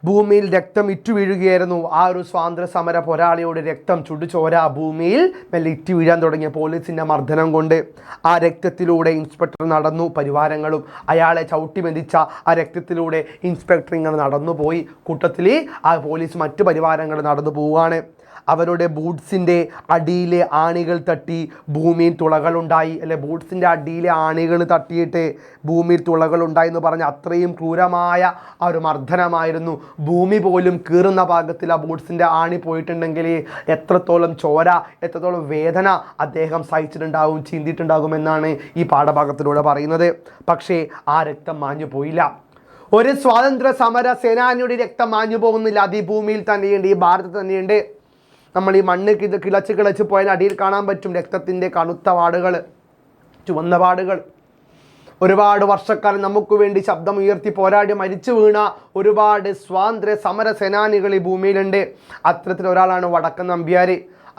ഭൂമിയിൽ രക്തം ഇറ്റു വീഴുകയായിരുന്നു. ആ ഒരു സ്വാതന്ത്ര്യ സമര പോരാളിയുടെ രക്തം ചുടുചോര ഭൂമിയിൽ മെല്ലെ ഇറ്റു വീഴാൻ തുടങ്ങിയ പോലീസിൻ്റെ മർദ്ദനം കൊണ്ട്. ആ രക്തത്തിലൂടെ ഇൻസ്പെക്ടർ നടന്നു, പരിവാരങ്ങളും അയാളെ ചവിട്ടി മെതിച്ച ആ രക്തത്തിലൂടെ ഇൻസ്പെക്ടർ ഇങ്ങനെ നടന്നു പോയി. കൂട്ടത്തിൽ ആ പോലീസ് മറ്റു പരിവാരങ്ങൾ നടന്നു പോവുകയാണ്. അവരുടെ ബൂട്ട്സിൻ്റെ അടിയിലെ ആണികൾ തട്ടി ഭൂമിയിൽ തുളകളുണ്ടായി അല്ലെ. ബൂട്ട്സിൻ്റെ അടിയിലെ ആണികൾ തട്ടിയിട്ട് ഭൂമിയിൽ തുളകളുണ്ടായി എന്ന് പറഞ്ഞാൽ അത്രയും ക്രൂരമായ ആ ഒരു മർദ്ദനമായിരുന്നു. ഭൂമി പോലും കീറുന്ന ഭാഗത്തിൽ ആ ബൂട്ട്സിൻ്റെ ആണി പോയിട്ടുണ്ടെങ്കിൽ എത്രത്തോളം ചോര, എത്രത്തോളം വേദന അദ്ദേഹം സഹിച്ചിട്ടുണ്ടാകും, ചീന്തിയിട്ടുണ്ടാകും എന്നാണ് ഈ പാഠഭാഗത്തിലൂടെ പറയുന്നത്. പക്ഷേ ആ രക്തം മാഞ്ഞു പോയില്ല. ഒരു സ്വാതന്ത്ര്യ സമര സേനാനിയുടെ രക്തം മാഞ്ഞു പോകുന്നില്ല. അത് ഈ ഭൂമിയിൽ തന്നെയുണ്ട്, ഈ ഭാരതത്തിൽ തന്നെയുണ്ട്. നമ്മൾ ഈ മണ്ണ് കിളച്ച് പോയാൽ അടിയിൽ കാണാൻ പറ്റും രക്തത്തിൻ്റെ കറുത്ത പാടുകൾ, ചുവന്ന പാടുകൾ. ഒരുപാട് വർഷക്കാലം നമുക്ക് വേണ്ടി ശബ്ദം ഉയർത്തി പോരാടി മരിച്ചു വീണ ഒരുപാട് സ്വാതന്ത്ര്യ സമര സേനാനികൾ ഈ ഭൂമിയിലുണ്ട്. അത്തരത്തിൽ ഒരാളാണ് വടക്കൻ നമ്പ്യാർ.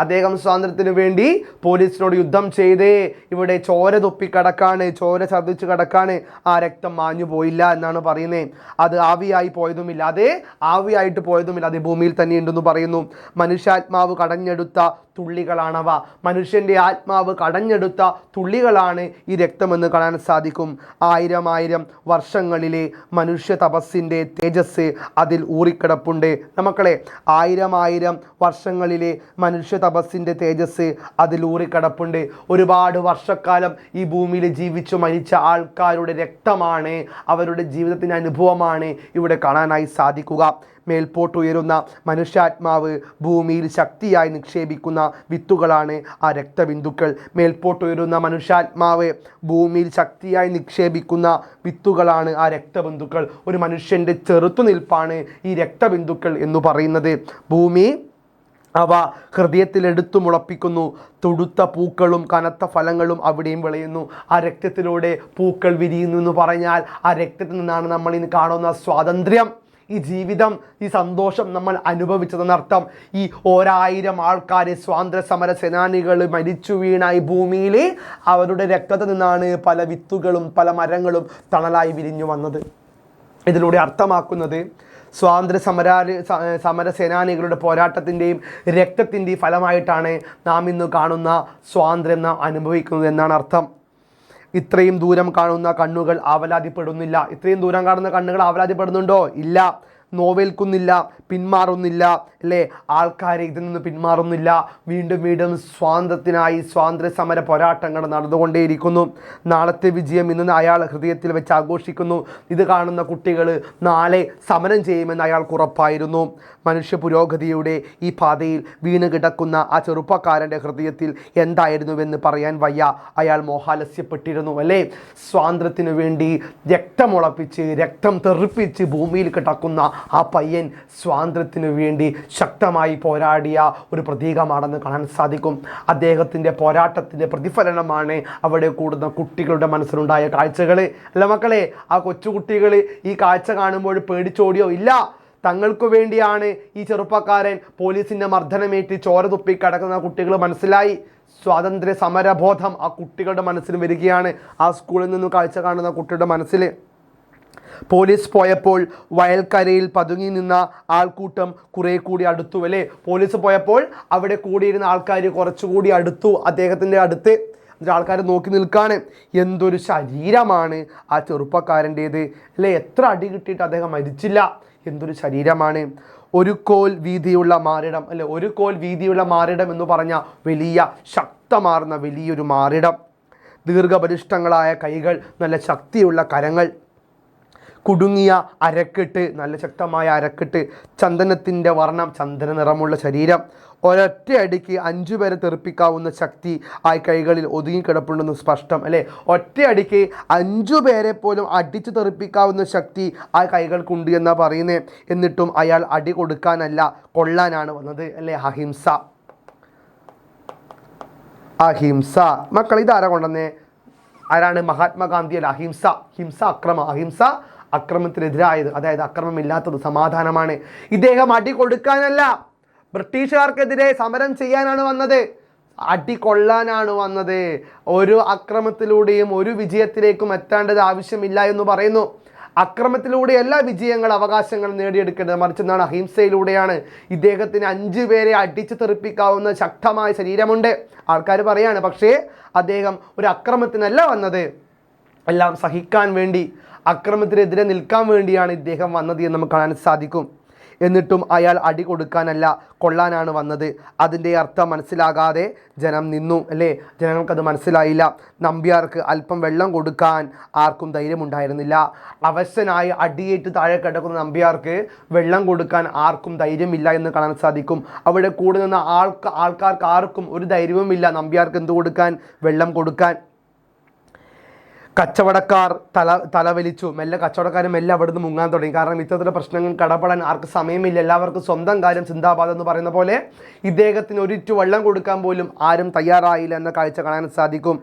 അദ്ദേഹം സ്വാതന്ത്ര്യത്തിന് വേണ്ടി പോലീസിനോട് യുദ്ധം ചെയ്ത് ഇവിടെ ചോര തൊപ്പിക്കിടക്കാണ്, ചോര ഛർദ്ദിച്ച് കിടക്കാണ്. ആ രക്തം മാഞ്ഞു പോയില്ല എന്നാണ് പറയുന്നത്. അത് ആവിയായി പോയതുമില്ല, അത് ആവിയായിട്ട് പോയതുമില്ല, അത് ഭൂമിയിൽ തന്നെ ഉണ്ടെന്ന് പറയുന്നു. മനുഷ്യാത്മാവ് കടഞ്ഞെടുത്ത തുള്ളികളാണവ. മനുഷ്യൻ്റെ ആത്മാവ് കടഞ്ഞെടുത്ത തുള്ളികളാണ് ഈ രക്തമെന്ന് കാണാൻ സാധിക്കും. ആയിരം വർഷങ്ങളിലെ മനുഷ്യ തപസ്സിൻ്റെ തേജസ് അതിൽ ഊറിക്കിടപ്പുണ്ട്. മക്കളെ, ആയിരം വർഷങ്ങളിലെ മനുഷ്യ തപസ്സിൻ്റെ തേജസ് അതിൽ ഊറിക്കിടപ്പുണ്ട്. ഒരുപാട് വർഷക്കാലം ഈ ഭൂമിയിൽ ജീവിച്ചു മരിച്ച ആൾക്കാരുടെ രക്തമാണ്, അവരുടെ ജീവിതത്തിൻ്റെ അനുഭവമാണ് ഇവിടെ കാണാനായി സാധിക്കുക. മേൽപോട്ടുയരുന്ന മനുഷ്യാത്മാവ് ഭൂമിയിൽ ശക്തിയായി നിക്ഷേപിക്കുന്ന വിത്തുകളാണ് ആ രക്തബിന്ദുക്കൾ. മേൽപോട്ടുയരുന്ന മനുഷ്യാത്മാവ് ഭൂമിയിൽ ശക്തിയായി നിക്ഷേപിക്കുന്ന വിത്തുകളാണ് ആ രക്തബിന്ദുക്കൾ. ഒരു മനുഷ്യൻ്റെ ചെറുത്തുനിൽപ്പാണ് ഈ രക്തബിന്ദുക്കൾ എന്ന് പറയുന്നത്. ഭൂമി അവ ഹൃദയത്തിലെടുത്തു മുളപ്പിക്കുന്നു. തുടുത്ത പൂക്കളും കനത്ത ഫലങ്ങളും അവിടെയും വിളയുന്നു. ആ രക്തത്തിലൂടെ പൂക്കൾ വിരിയുന്നു എന്ന് പറഞ്ഞാൽ ആ രക്തത്തിൽ നിന്നാണ് നമ്മൾ ഇന്ന് കാണുന്ന സ്വാതന്ത്ര്യം, ഈ ജീവിതം, ഈ സന്തോഷം നമ്മൾ അനുഭവിച്ചതെന്നർത്ഥം. ഈ 1000 ആൾക്കാർ സ്വാതന്ത്ര്യ സമര സേനാനികൾ മരിച്ചു വീണ ഈ ഭൂമിയിൽ അവരുടെ രക്തത്തിൽ നിന്നാണ് പല വിത്തുകളും പല മരങ്ങളും തണലായി വിരിഞ്ഞു വന്നത്. ഇതിലൂടെ അർത്ഥമാക്കുന്നത് സ്വാതന്ത്ര്യ സമര സേനാനികളുടെ പോരാട്ടത്തിൻ്റെയും രക്തത്തിൻ്റെയും ഫലമായിട്ടാണ് നാം ഇന്ന് കാണുന്ന സ്വാതന്ത്ര്യം നാം അനുഭവിക്കുന്നത് എന്നാണ് അർത്ഥം. ഇത്രയും ദൂരം കാണുന്ന കണ്ണുകൾ ആവലാതിപ്പെടുന്നില്ല. ഇത്രയും ദൂരം കാണുന്ന കണ്ണുകൾ ആവലാതിപ്പെടുന്നുണ്ടോ? ഇല്ല. നോവേൽക്കുന്നില്ല, പിന്മാറുന്നില്ല അല്ലേ. ആൾക്കാർ ഇതിൽ നിന്ന് പിന്മാറുന്നില്ല. വീണ്ടും സ്വാതന്ത്ര്യത്തിനായി സ്വാതന്ത്ര്യ സമര പോരാട്ടങ്ങൾ നടന്നുകൊണ്ടേയിരിക്കുന്നു. നാളത്തെ വിജയം ഇന്ന് അയാൾ ഹൃദയത്തിൽ വെച്ച് ആഘോഷിക്കുന്നു. ഇത് കാണുന്ന കുട്ടികൾ നാളെ സമരം ചെയ്യുമെന്ന് അയാൾക്ക് ഉറപ്പായിരുന്നു. മനുഷ്യ പുരോഗതിയുടെ ഈ പാതയിൽ വീണ് കിടക്കുന്ന ആ ചെറുപ്പക്കാരൻ്റെ ഹൃദയത്തിൽ എന്തായിരുന്നുവെന്ന് പറയാൻ വയ്യ. അയാൾ മോഹാലസ്യപ്പെട്ടിരുന്നു അല്ലേ. സ്വാതന്ത്ര്യത്തിനു വേണ്ടി രക്തമുളപ്പിച്ച് രക്തം തെറിപ്പിച്ച് ഭൂമിയിൽ കിടക്കുന്ന ആ പയ്യൻ സ്വാതന്ത്ര്യത്തിനു വേണ്ടി ശക്തമായി പോരാടിയ ഒരു പ്രതീകമാണെന്ന് കാണാൻ സാധിക്കും. അദ്ദേഹത്തിൻ്റെ പോരാട്ടത്തിൻ്റെ പ്രതിഫലനമാണ് അവിടെ കൂടുന്ന കുട്ടികളുടെ മനസ്സിലുണ്ടായ കാഴ്ചകൾ. അല്ല മക്കളെ, ആ കൊച്ചുകുട്ടികൾ ഈ കാഴ്ച കാണുമ്പോൾ പേടിച്ചോടിയോ? ഇല്ല. തങ്ങൾക്ക് വേണ്ടിയാണ് ഈ ചെറുപ്പക്കാരൻ പോലീസിൻ്റെ മർദ്ദനമേറ്റ് ചോര തുപ്പി കിടക്കുന്ന കുട്ടികൾ മനസ്സിലായി. സ്വാതന്ത്ര്യ സമരബോധം ആ കുട്ടികളുടെ മനസ്സിൽ വരികയാണ്. ആ സ്കൂളിൽ നിന്നും കാഴ്ച കാണുന്ന കുട്ടിയുടെ മനസ്സിൽ. പോലീസ് പോയപ്പോൾ വയൽക്കരയിൽ പതുങ്ങി നിന്ന ആൾക്കൂട്ടം കുറേ കൂടി അടുത്തു അല്ലേ. പോലീസ് പോയപ്പോൾ അവിടെ കൂടിയിരുന്ന ആൾക്കാർ കുറച്ചുകൂടി അടുത്തു അദ്ദേഹത്തിൻ്റെ അടുത്ത്. ആൾക്കാർ നോക്കി നിൽക്കാണ്. എന്തൊരു ശരീരമാണ് ആ ചെറുപ്പക്കാരൻ്റേത് അല്ലേ. എത്ര അടി കിട്ടിയിട്ട് അദ്ദേഹം മരിച്ചില്ല. എന്തൊരു ശരീരമാണ്. ഒരു കോൽ വീതിയുള്ള മാറിടം അല്ലെ. ഒരു കോൽ വീതിയുള്ള മാറിടം എന്ന് പറഞ്ഞ വലിയ ശക്തമാർന്ന വലിയൊരു മാറിടം. ദീർഘബലിഷ്ഠങ്ങളായ കൈകൾ, നല്ല ശക്തിയുള്ള കരങ്ങൾ. കുടുങ്ങിയ അരക്കെട്ട്, നല്ല ശക്തമായ അരക്കെട്ട്, ചന്ദനത്തിൻ്റെ വർണ്ണം, ചന്ദന നിറമുള്ള ശരീരം, ഒരൊറ്റ അടിക്ക് 5 പേരെ തെറിപ്പിക്കാവുന്ന ശക്തി ആ കൈകളിൽ ഒതുങ്ങിക്കിടപ്പുണ്ടെന്ന് സ്പഷ്ടം അല്ലേ. ഒറ്റ അടിക്ക് 5 പേരെ പോലും അടിച്ചു തെറിപ്പിക്കാവുന്ന ശക്തി ആ കൈകൾക്കുണ്ട് എന്നാണ് പറയുന്നത്. എന്നിട്ടും അയാൾ അടി കൊടുക്കാനല്ല, കൊള്ളാനാണ് വന്നത് അല്ലേ. അഹിംസ, അഹിംസ. മക്കൾ ഇതാരാ കൊണ്ടുവന്നേ? ആരാണ്? മഹാത്മാഗാന്ധി അല്ല. അഹിംസ, ഹിംസ അക്രമം, അഹിംസ അക്രമത്തിനെതിരായത്, അതായത് അക്രമമില്ലാത്തത് സമാധാനമാണ്. ഇദ്ദേഹം അടി കൊടുക്കാനല്ല, ബ്രിട്ടീഷുകാർക്കെതിരെ സമരം ചെയ്യാനാണ് വന്നത്, അടി കൊള്ളാനാണ് വന്നത്. ഒരു അക്രമത്തിലൂടെയും ഒരു വിജയത്തിലേക്കും എത്തേണ്ടത് ആവശ്യമില്ല എന്ന് പറയുന്നു. അക്രമത്തിലൂടെയല്ല വിജയങ്ങൾ, അവകാശങ്ങൾ നേടിയെടുക്കേണ്ടത്, മറിച്ച് എന്താണ്? അഹിംസയിലൂടെയാണ്. ഇദ്ദേഹത്തിന് 5 പേരെ അടിച്ചു തെറിപ്പിക്കാവുന്ന ശക്തമായ ശരീരമുണ്ട്, ആൾക്കാർ പറയാണ്. പക്ഷേ അദ്ദേഹം ഒരു അക്രമത്തിനല്ല വന്നത്, എല്ലാം സഹിക്കാൻ വേണ്ടി, അക്രമത്തിനെതിരെ നിൽക്കാൻ വേണ്ടിയാണ് ഇദ്ദേഹം വന്നത് എന്ന് നമുക്ക് കാണാൻ സാധിക്കും. എന്നിട്ടും അയാൾ അടി കൊടുക്കാനല്ല, കൊള്ളാനാണ് വന്നത്. അതിൻ്റെ അർത്ഥം മനസ്സിലാകാതെ ജനം നിന്നു അല്ലേ. ജനങ്ങൾക്കത് മനസ്സിലായില്ല. നമ്പ്യാർക്ക് അല്പം വെള്ളം കൊടുക്കാൻ ആർക്കും ധൈര്യമുണ്ടായിരുന്നില്ല. അവശനായി അടിയേറ്റ് താഴെ കിടക്കുന്ന നമ്പ്യാർക്ക് വെള്ളം കൊടുക്കാൻ ആർക്കും ധൈര്യമില്ല എന്ന് കാണാൻ സാധിക്കും. അവിടെ കൂടെ നിന്ന ആൾക്കാർക്ക് ആർക്കും ഒരു ധൈര്യവുമില്ല നമ്പ്യാർക്ക് എന്ത് കൊടുക്കാൻ, വെള്ളം കൊടുക്കാൻ. കച്ചവടക്കാർ തലവലിച്ചു. കച്ചവടക്കാരും മെല്ലെ അവിടെ നിന്ന് മുങ്ങാൻ തുടങ്ങി. കാരണം ഇത്തരത്തിലുള്ള പ്രശ്നങ്ങൾ കടപെടാൻ ആർക്ക് സമയമില്ല, എല്ലാവർക്കും സ്വന്തം കാര്യം ചിന്താബാധ എന്ന് പറയുന്ന പോലെ ഇദ്ദേഹത്തിന് ഒരിറ്റു വെള്ളം കൊടുക്കാൻ പോലും ആരും തയ്യാറായില്ല എന്ന കാഴ്ച കാണാൻ സാധിക്കും.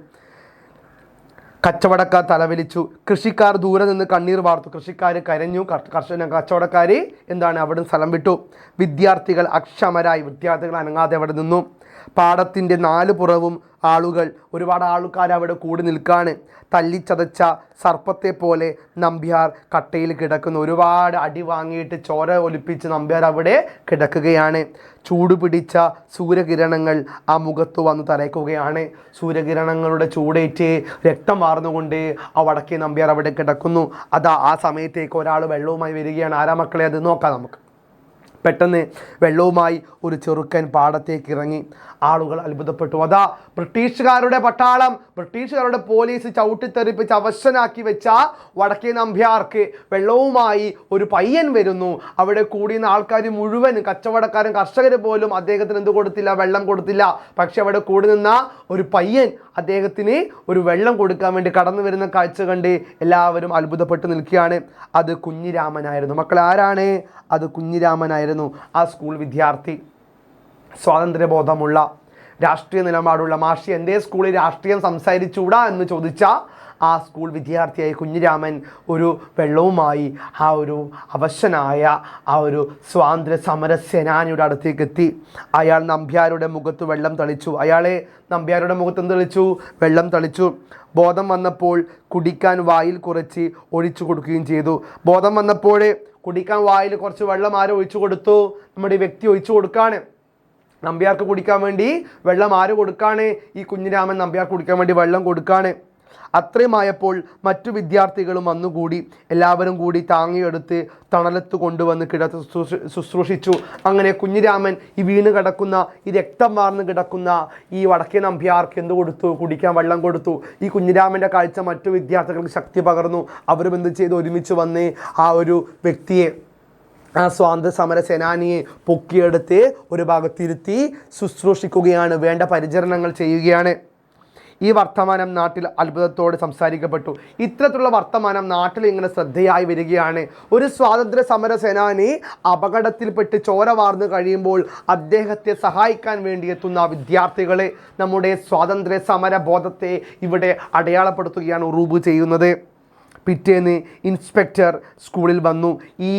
കച്ചവടക്കാർ തലവലിച്ചു. കൃഷിക്കാർ ദൂരെ നിന്ന് കണ്ണീർ വാർത്തു. കൃഷിക്കാർ കരഞ്ഞു. കച്ചവടക്കാർ അവിടെ സ്ഥലം വിട്ടു. വിദ്യാർത്ഥികൾ അക്ഷമരായി. വിദ്യാർത്ഥികൾ അനങ്ങാതെ അവിടെ നിന്നു. പാടത്തിൻ്റെ 4 പുറവും ആളുകൾ, ഒരുപാട് ആൾക്കാർ അവിടെ കൂടി നിൽക്കാണ്. തല്ലിച്ചതച്ച സർപ്പത്തെ പോലെ നമ്പ്യാർ കട്ടയിൽ കിടക്കുന്നു. ഒരുപാട് അടി വാങ്ങിയിട്ട് ചോര ഒലിപ്പിച്ച് നമ്പ്യാർ അവിടെ കിടക്കുകയാണ്. ചൂടുപിടിച്ച സൂര്യകിരണങ്ങൾ ആ മുഖത്ത് വന്ന് തലയ്ക്കുകയാണ്. സൂര്യകിരണങ്ങളുടെ ചൂടേറ്റ് രക്തം വാർന്നുകൊണ്ട് ആ വടക്കേ നമ്പ്യാർ അവിടെ കിടക്കുന്നു. ആ സമയത്തേക്ക് ഒരാൾ വെള്ളവുമായി വരികയാണ്. ആരാ മക്കളെ അത്? നോക്കാം നമുക്ക്. പെട്ടെന്ന് വെള്ളവുമായി ഒരു ചെറുക്കൻ പാടത്തേക്ക് ഇറങ്ങി. ആളുകൾ അത്ഭുതപ്പെട്ടു. അതാ ബ്രിട്ടീഷുകാരുടെ പട്ടാളം, ബ്രിട്ടീഷുകാരുടെ പോലീസ് ചവിട്ടിത്തെറിപ്പിച്ച് അവശനാക്കി വെച്ച വടക്കേ നമ്പ്യാർക്ക് വെള്ളവുമായി ഒരു പയ്യൻ വരുന്നു. അവിടെ കൂടിയുന്ന ആൾക്കാർ മുഴുവൻ, കച്ചവടക്കാരും കർഷകർ പോലും അദ്ദേഹത്തിന് എന്ത് കൊടുത്തില്ല? വെള്ളം കൊടുത്തില്ല. പക്ഷെ അവിടെ കൂടി നിന്ന ഒരു പയ്യൻ അദ്ദേഹത്തിന് ഒരു വെള്ളം കൊടുക്കാൻ വേണ്ടി കടന്നു വരുന്ന കാഴ്ച കണ്ട് എല്ലാവരും അത്ഭുതപ്പെട്ട് നിൽക്കുകയാണ്. അത് കുഞ്ഞിരാമനായിരുന്നു. മക്കൾ ആരാണ്? അത് കുഞ്ഞിരാമനായിരുന്നു. ആ സ്കൂൾ വിദ്യാർത്ഥി, സ്വാതന്ത്ര്യബോധമുള്ള, രാഷ്ട്രീയ നിലപാടുള്ള. മാഷി എൻ്റെ സ്കൂളിൽ രാഷ്ട്രീയം സംസാരിച്ചൂടാ എന്ന് ചോദിച്ച ആ സ്കൂൾ വിദ്യാർത്ഥിയായി കുഞ്ഞിരാമൻ ഒരു വെള്ളവുമായി ആ ഒരു അവശനായ ആ ഒരു സ്വാതന്ത്ര്യ സമര സേനാനിയുടെ അടുത്തേക്ക് എത്തി. അയാൾ നമ്പ്യാരുടെ മുഖത്ത് വെള്ളം തളിച്ചു. നമ്പ്യാരുടെ മുഖത്ത് എന്ത് തളിച്ചു? വെള്ളം തളിച്ചു. ബോധം വന്നപ്പോൾ കുടിക്കാൻ വായിൽ കുറച്ച് ഒഴിച്ചു കൊടുക്കുകയും ചെയ്തു. ബോധം വന്നപ്പോൾ കുടിക്കാൻ വായിൽ കുറച്ച് വെള്ളം ആരും ഒഴിച്ചു കൊടുത്തു? നമ്മുടെ ഈ വ്യക്തി ഒഴിച്ചു കൊടുക്കാണ്. നമ്പ്യാർക്ക് കുടിക്കാൻ വേണ്ടി വെള്ളം ആര് കൊടുക്കാണ്? ഈ കുഞ്ഞിരാമൻ നമ്പ്യാർക്ക് കുടിക്കാൻ വേണ്ടി വെള്ളം കൊടുക്കാണ്. അത്രയുമായപ്പോൾ മറ്റു വിദ്യാർത്ഥികളും വന്നുകൂടി. എല്ലാവരും കൂടി താങ്ങിയെടുത്ത് തണലത്ത് കൊണ്ടുവന്ന് ശുശ്രൂഷിച്ചു. അങ്ങനെ കുഞ്ഞിരാമൻ ഈ വീണ് കിടക്കുന്ന, ഈ രക്തം വാർന്ന് കിടക്കുന്ന ഈ വടക്കേ നമ്പ്യാർക്ക് എന്ത് കൊടുത്തു? കുടിക്കാൻ വെള്ളം കൊടുത്തു. ഈ കുഞ്ഞിരാമൻ്റെ കാഴ്ച മറ്റു വിദ്യാർത്ഥികൾക്ക് ശക്തി പകർന്നു. അവരും എന്ത് ചെയ്ത് ഒരുമിച്ച് വന്ന് ആ ഒരു വ്യക്തിയെ, ആ സ്വാതന്ത്ര്യ സമര സേനാനിയെ പൊക്കിയെടുത്ത് ഒരു ഭാഗത്തിരുത്തി ശുശ്രൂഷിക്കുകയാണ്, വേണ്ട പരിചരണങ്ങൾ ചെയ്യുകയാണ്. ഈ വർത്തമാനം നാട്ടിൽ അത്ഭുതത്തോടെ സംസാരിക്കപ്പെട്ടു. ഇത്തരത്തിലുള്ള വർത്തമാനം നാട്ടിൽ ഇങ്ങനെ ശ്രദ്ധയായി വരികയാണ്. ഒരു സ്വാതന്ത്ര്യ സമര സേനാനി അപകടത്തിൽപ്പെട്ട് ചോര വാർന്നു കഴിയുമ്പോൾ അദ്ദേഹത്തെ സഹായിക്കാൻ വേണ്ടി എത്തുന്ന വിദ്യാർത്ഥികളെ, നമ്മുടെ സ്വാതന്ത്ര്യ സമര ബോധത്തെ ഇവിടെ അടയാളപ്പെടുത്തുകയാണ് ഉറൂബ് ചെയ്യുന്നത്. പിറ്റേന്ന് ഇൻസ്പെക്ടർ സ്കൂളിൽ വന്നു. ഈ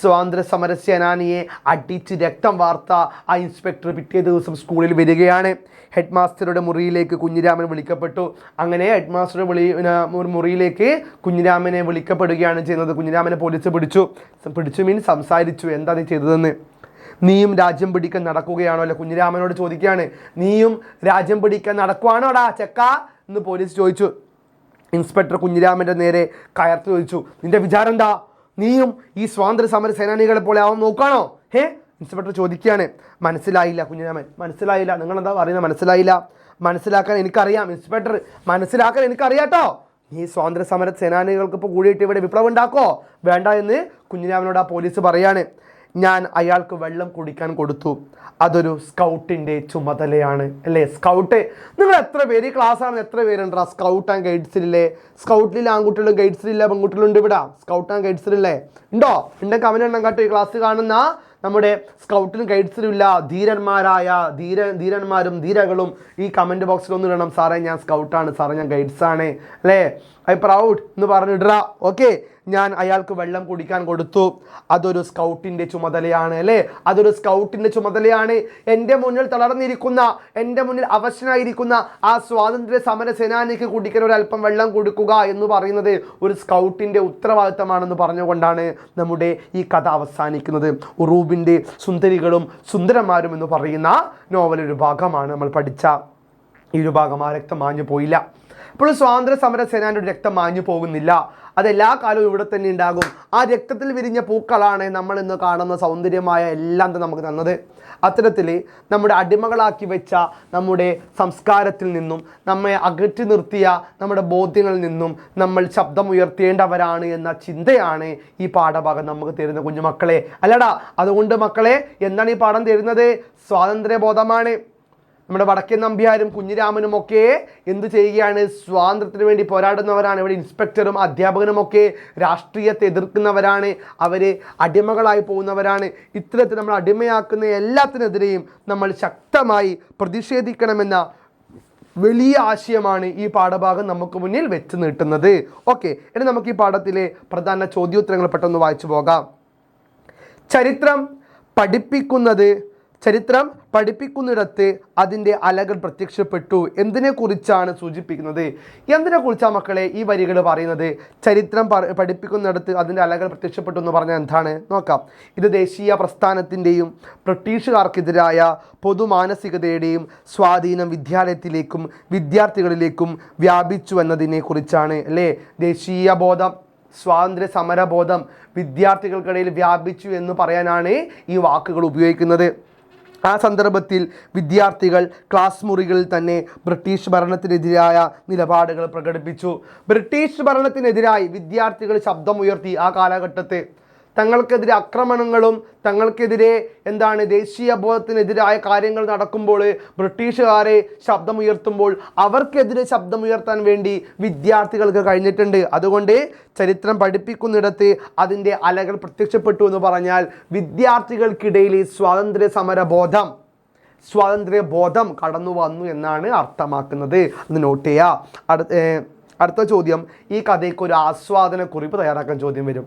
സ്വാതന്ത്ര്യ സമര സേനാനിയെ അടിച്ച് രക്തം വാർത്ത ആ ഇൻസ്പെക്ടർ പിറ്റേ ദിവസം സ്കൂളിൽ വരികയാണ്. ഹെഡ് മാസ്റ്ററുടെ മുറിയിലേക്ക് കുഞ്ഞിരാമൻ വിളിക്കപ്പെട്ടു. അങ്ങനെ ഹെഡ് മാസ്റ്ററുടെ മുറിയിലേക്ക് കുഞ്ഞിരാമനെ വിളിക്കപ്പെടുകയാണ് ചെയ്യുന്നത്. കുഞ്ഞിരാമനെ പോലീസ് പിടിച്ചു മീൻസ് സംസാരിച്ചു. എന്താ നീ ചെയ്തതെന്ന്? നീയും രാജ്യം പിടിക്കാൻ നടക്കുകയാണോ? അല്ലെ, കുഞ്ഞിരാമനോട് ചോദിക്കുകയാണ്. നീയും രാജ്യം പിടിക്കാൻ നടക്കുവാണോടാ ചെക്ക എന്ന് പോലീസ് ചോദിച്ചു. ഇൻസ്പെക്ടർ കുഞ്ഞിരാമൻ്റെ നേരെ കയർത്ത് ചോദിച്ചു, നിന്റെ വിചാരം എന്താ? നീയും ഈ സ്വാതന്ത്ര്യ സമര സേനാനികളെ പോലെ ആവാൻ നോക്കാണോ? ഇൻസ്പെക്ടർ ചോദിക്കുകയാണ്. മനസ്സിലായില്ല കുഞ്ഞിരാമൻ, മനസ്സിലായില്ല. നിങ്ങളെന്താ പറയുന്നത്? മനസ്സിലായില്ല. മനസ്സിലാക്കാൻ എനിക്കറിയാം ഇൻസ്പെക്ടർ, മനസ്സിലാക്കാൻ എനിക്കറിയാട്ടോ. ഈ സ്വാതന്ത്ര്യ സമര സേനാനികൾക്ക് ഇപ്പോൾ കൂടിയിട്ട് ഇവിടെ വിപ്ലവം ഉണ്ടാക്കോ വേണ്ട എന്ന് കുഞ്ഞിരാമനോട് ആ പോലീസ് പറയാണ്. ഞാൻ അയാൾക്ക് വെള്ളം കുടിക്കാൻ കൊടുത്തു, അതൊരു സ്കൗട്ടിൻ്റെ ചുമതലയാണ്. അല്ലേ, സ്കൗട്ട് നിങ്ങൾ എത്ര പേര് ഈ ക്ലാസ്സാണ് എത്ര പേരുണ്ടാ സ്കൗട്ട് ആൻഡ് ഗൈഡ്സിലില്ലേ? സ്കൗട്ടിൽ ആൺകുട്ടികളും ഗൈഡ്സിലില്ല പെൺകുട്ടികളും ഉണ്ട് ഇവിടെ. സ്കൗട്ട് ആൻഡ് ഗൈഡ്സിലില്ലേ? ഉണ്ടോ? ഉണ്ടെങ്കിൽ കമന്റ് എണ്ണം കേട്ടോ. ഈ ക്ലാസ് കാണുന്ന നമ്മുടെ സ്കൗട്ടിലും ഗൈഡ്സിലും ഇല്ല ധീരന്മാരായ ധീരന്മാരും ധീരകളും ഈ കമൻറ്റ് ബോക്സിൽ ഒന്ന് ഇടണം. സാറേ ഞാൻ സ്കൗട്ടാണ്, സാറേ ഞാൻ ഗൈഡ്സാണ്, അല്ലേ, ഐ പ്രൗഡ് എന്ന് പറഞ്ഞിടാ. ഓക്കെ, ഞാൻ അയാൾക്ക് വെള്ളം കുടിക്കാൻ കൊടുത്തു, അതൊരു സ്കൗട്ടിൻ്റെ ചുമതലയാണ്. അല്ലേ, അതൊരു സ്കൗട്ടിൻ്റെ ചുമതലയാണ്. എൻ്റെ മുന്നിൽ തളർന്നിരിക്കുന്ന, എൻ്റെ മുന്നിൽ അവശനായിരിക്കുന്ന ആ സ്വാതന്ത്ര്യ സമര സേനാനിക്ക് കുടിക്കാൻ ഒരല്പം വെള്ളം കൊടുക്കുക എന്ന് പറയുന്നത് ഒരു സ്കൗട്ടിൻ്റെ ഉത്തരവാദിത്തമാണെന്ന് പറഞ്ഞുകൊണ്ടാണ് നമ്മുടെ ഈ കഥ അവസാനിക്കുന്നത്. ഉറൂബിൻ്റെ സുന്ദരികളും സുന്ദരന്മാരും എന്ന് പറയുന്ന നോവലൊരു ഭാഗമാണ് നമ്മൾ പഠിച്ച ഈ ഒരു ഭാഗം. ആ രക്തം മാഞ്ഞു പോയില്ല. ഇപ്പോൾ സ്വാതന്ത്ര്യ സമര സേനാനിയുടെ രക്തം മാഞ്ഞു പോകുന്നില്ല, അതെല്ലാ കാലവും ഇവിടെ തന്നെ ഉണ്ടാകും. ആ രക്തത്തിൽ വിരിഞ്ഞ പൂക്കളാണ് നമ്മൾ ഇന്ന് കാണുന്ന സൗന്ദര്യമായ എല്ലാം നമുക്ക് തന്നത്. അത്തരത്തിൽ നമ്മുടെ അടിമകളാക്കി വെച്ച നമ്മുടെ സംസ്കാരത്തിൽ നിന്നും നമ്മെ അകറ്റി നിർത്തിയ നമ്മുടെ ബോധ്യങ്ങളിൽ നിന്നും നമ്മൾ ശബ്ദമുയർത്തേണ്ടവരാണ് എന്ന ചിന്തയാണ് ഈ പാഠഭാഗം നമുക്ക് തരുന്ന കുഞ്ഞുമക്കളെ. അല്ലടാ, അതുകൊണ്ട് മക്കളെ എന്താണ് ഈ പാഠം തരുന്നത്? സ്വാതന്ത്ര്യബോധമാണ്. നമ്മുടെ വടക്കൻ നമ്പ്യാരും കുഞ്ഞിരാമനും ഒക്കെ എന്ത് ചെയ്യുകയാണ്? സ്വാതന്ത്ര്യത്തിന് വേണ്ടി പോരാടുന്നവരാണ്. ഇവിടെ ഇൻസ്പെക്ടറും അധ്യാപകനുമൊക്കെ രാഷ്ട്രീയത്തെ എതിർക്കുന്നവരാണ്, അവർ അടിമകളായി പോകുന്നവരാണ്. ഇത്തരത്തിൽ നമ്മൾ അടിമയാക്കുന്ന എല്ലാത്തിനെതിരെയും നമ്മൾ ശക്തമായി പ്രതിഷേധിക്കണമെന്ന വലിയ ആശയമാണ് ഈ പാഠഭാഗം നമുക്ക് മുന്നിൽ വെച്ച് നീട്ടുന്നത്. ഓക്കെ, ഇനി നമുക്ക് ഈ പാഠത്തിലെ പ്രധാന ചോദ്യോത്തരങ്ങൾ പെട്ടെന്ന് വായിച്ചു പോകാം. ചരിത്രം പഠിപ്പിക്കുന്നിടത്ത് അതിൻ്റെ അലകൾ പ്രത്യക്ഷപ്പെട്ടു. എന്തിനെക്കുറിച്ചാണ് സൂചിപ്പിക്കുന്നത്? എന്തിനെക്കുറിച്ചാണ് മക്കളെ ഈ വരികൾ പറയുന്നത്? ചരിത്രം പഠിപ്പിക്കുന്നിടത്ത് അതിൻ്റെ അലകൾ പ്രത്യക്ഷപ്പെട്ടു എന്ന് പറഞ്ഞാൽ എന്താണ് നോക്കാം. ഇത് ദേശീയ പ്രസ്ഥാനത്തിൻ്റെയും ബ്രിട്ടീഷുകാർക്കെതിരായ പൊതുമാനസികതയുടെയും സ്വാധീനം വിദ്യാലയത്തിലേക്കും വിദ്യാർത്ഥികളിലേക്കും വ്യാപിച്ചു എന്നതിനെ കുറിച്ചാണ്. അല്ലേ, ദേശീയ ബോധം, സ്വാതന്ത്ര്യ സമരബോധം വിദ്യാർത്ഥികൾക്കിടയിൽ വ്യാപിച്ചു എന്ന് പറയാനാണ് ഈ വാക്കുകൾ ഉപയോഗിക്കുന്നത്. ആ സന്ദർഭത്തിൽ വിദ്യാർത്ഥികൾ ക്ലാസ് മുറികളിൽ തന്നെ ബ്രിട്ടീഷ് ഭരണത്തിനെതിരായ നിലപാടുകൾ പ്രകടിപ്പിച്ചു. ബ്രിട്ടീഷ് ഭരണത്തിനെതിരായി വിദ്യാർത്ഥികൾ ശബ്ദമുയർത്തി. ആ കാലഘട്ടത്തെ തങ്ങൾക്കെതിരെ ആക്രമണങ്ങളും തങ്ങൾക്കെതിരെ ദേശീയ ബോധത്തിനെതിരായ കാര്യങ്ങൾ നടക്കുമ്പോൾ ബ്രിട്ടീഷുകാരെ ശബ്ദമുയർത്തുമ്പോൾ അവർക്കെതിരെ ശബ്ദമുയർത്താൻ വേണ്ടി വിദ്യാർത്ഥികൾക്ക് കഴിഞ്ഞിട്ടുണ്ട്. അതുകൊണ്ട് ചരിത്രം പഠിപ്പിക്കുന്നിടത്ത് അതിൻ്റെ അലകൾ പ്രത്യക്ഷപ്പെട്ടു എന്ന് പറഞ്ഞാൽ വിദ്യാർത്ഥികൾക്കിടയിൽ സ്വാതന്ത്ര്യബോധം കടന്നു വന്നു എന്നാണ് അർത്ഥമാക്കുന്നത്. അത് നോട്ട് ചെയ്യുക. അടുത്ത ചോദ്യം, ഈ കഥയ്ക്ക് ഒരു ആസ്വാദനക്കുറിപ്പ് തയ്യാറാക്കാൻ ചോദ്യം വരും.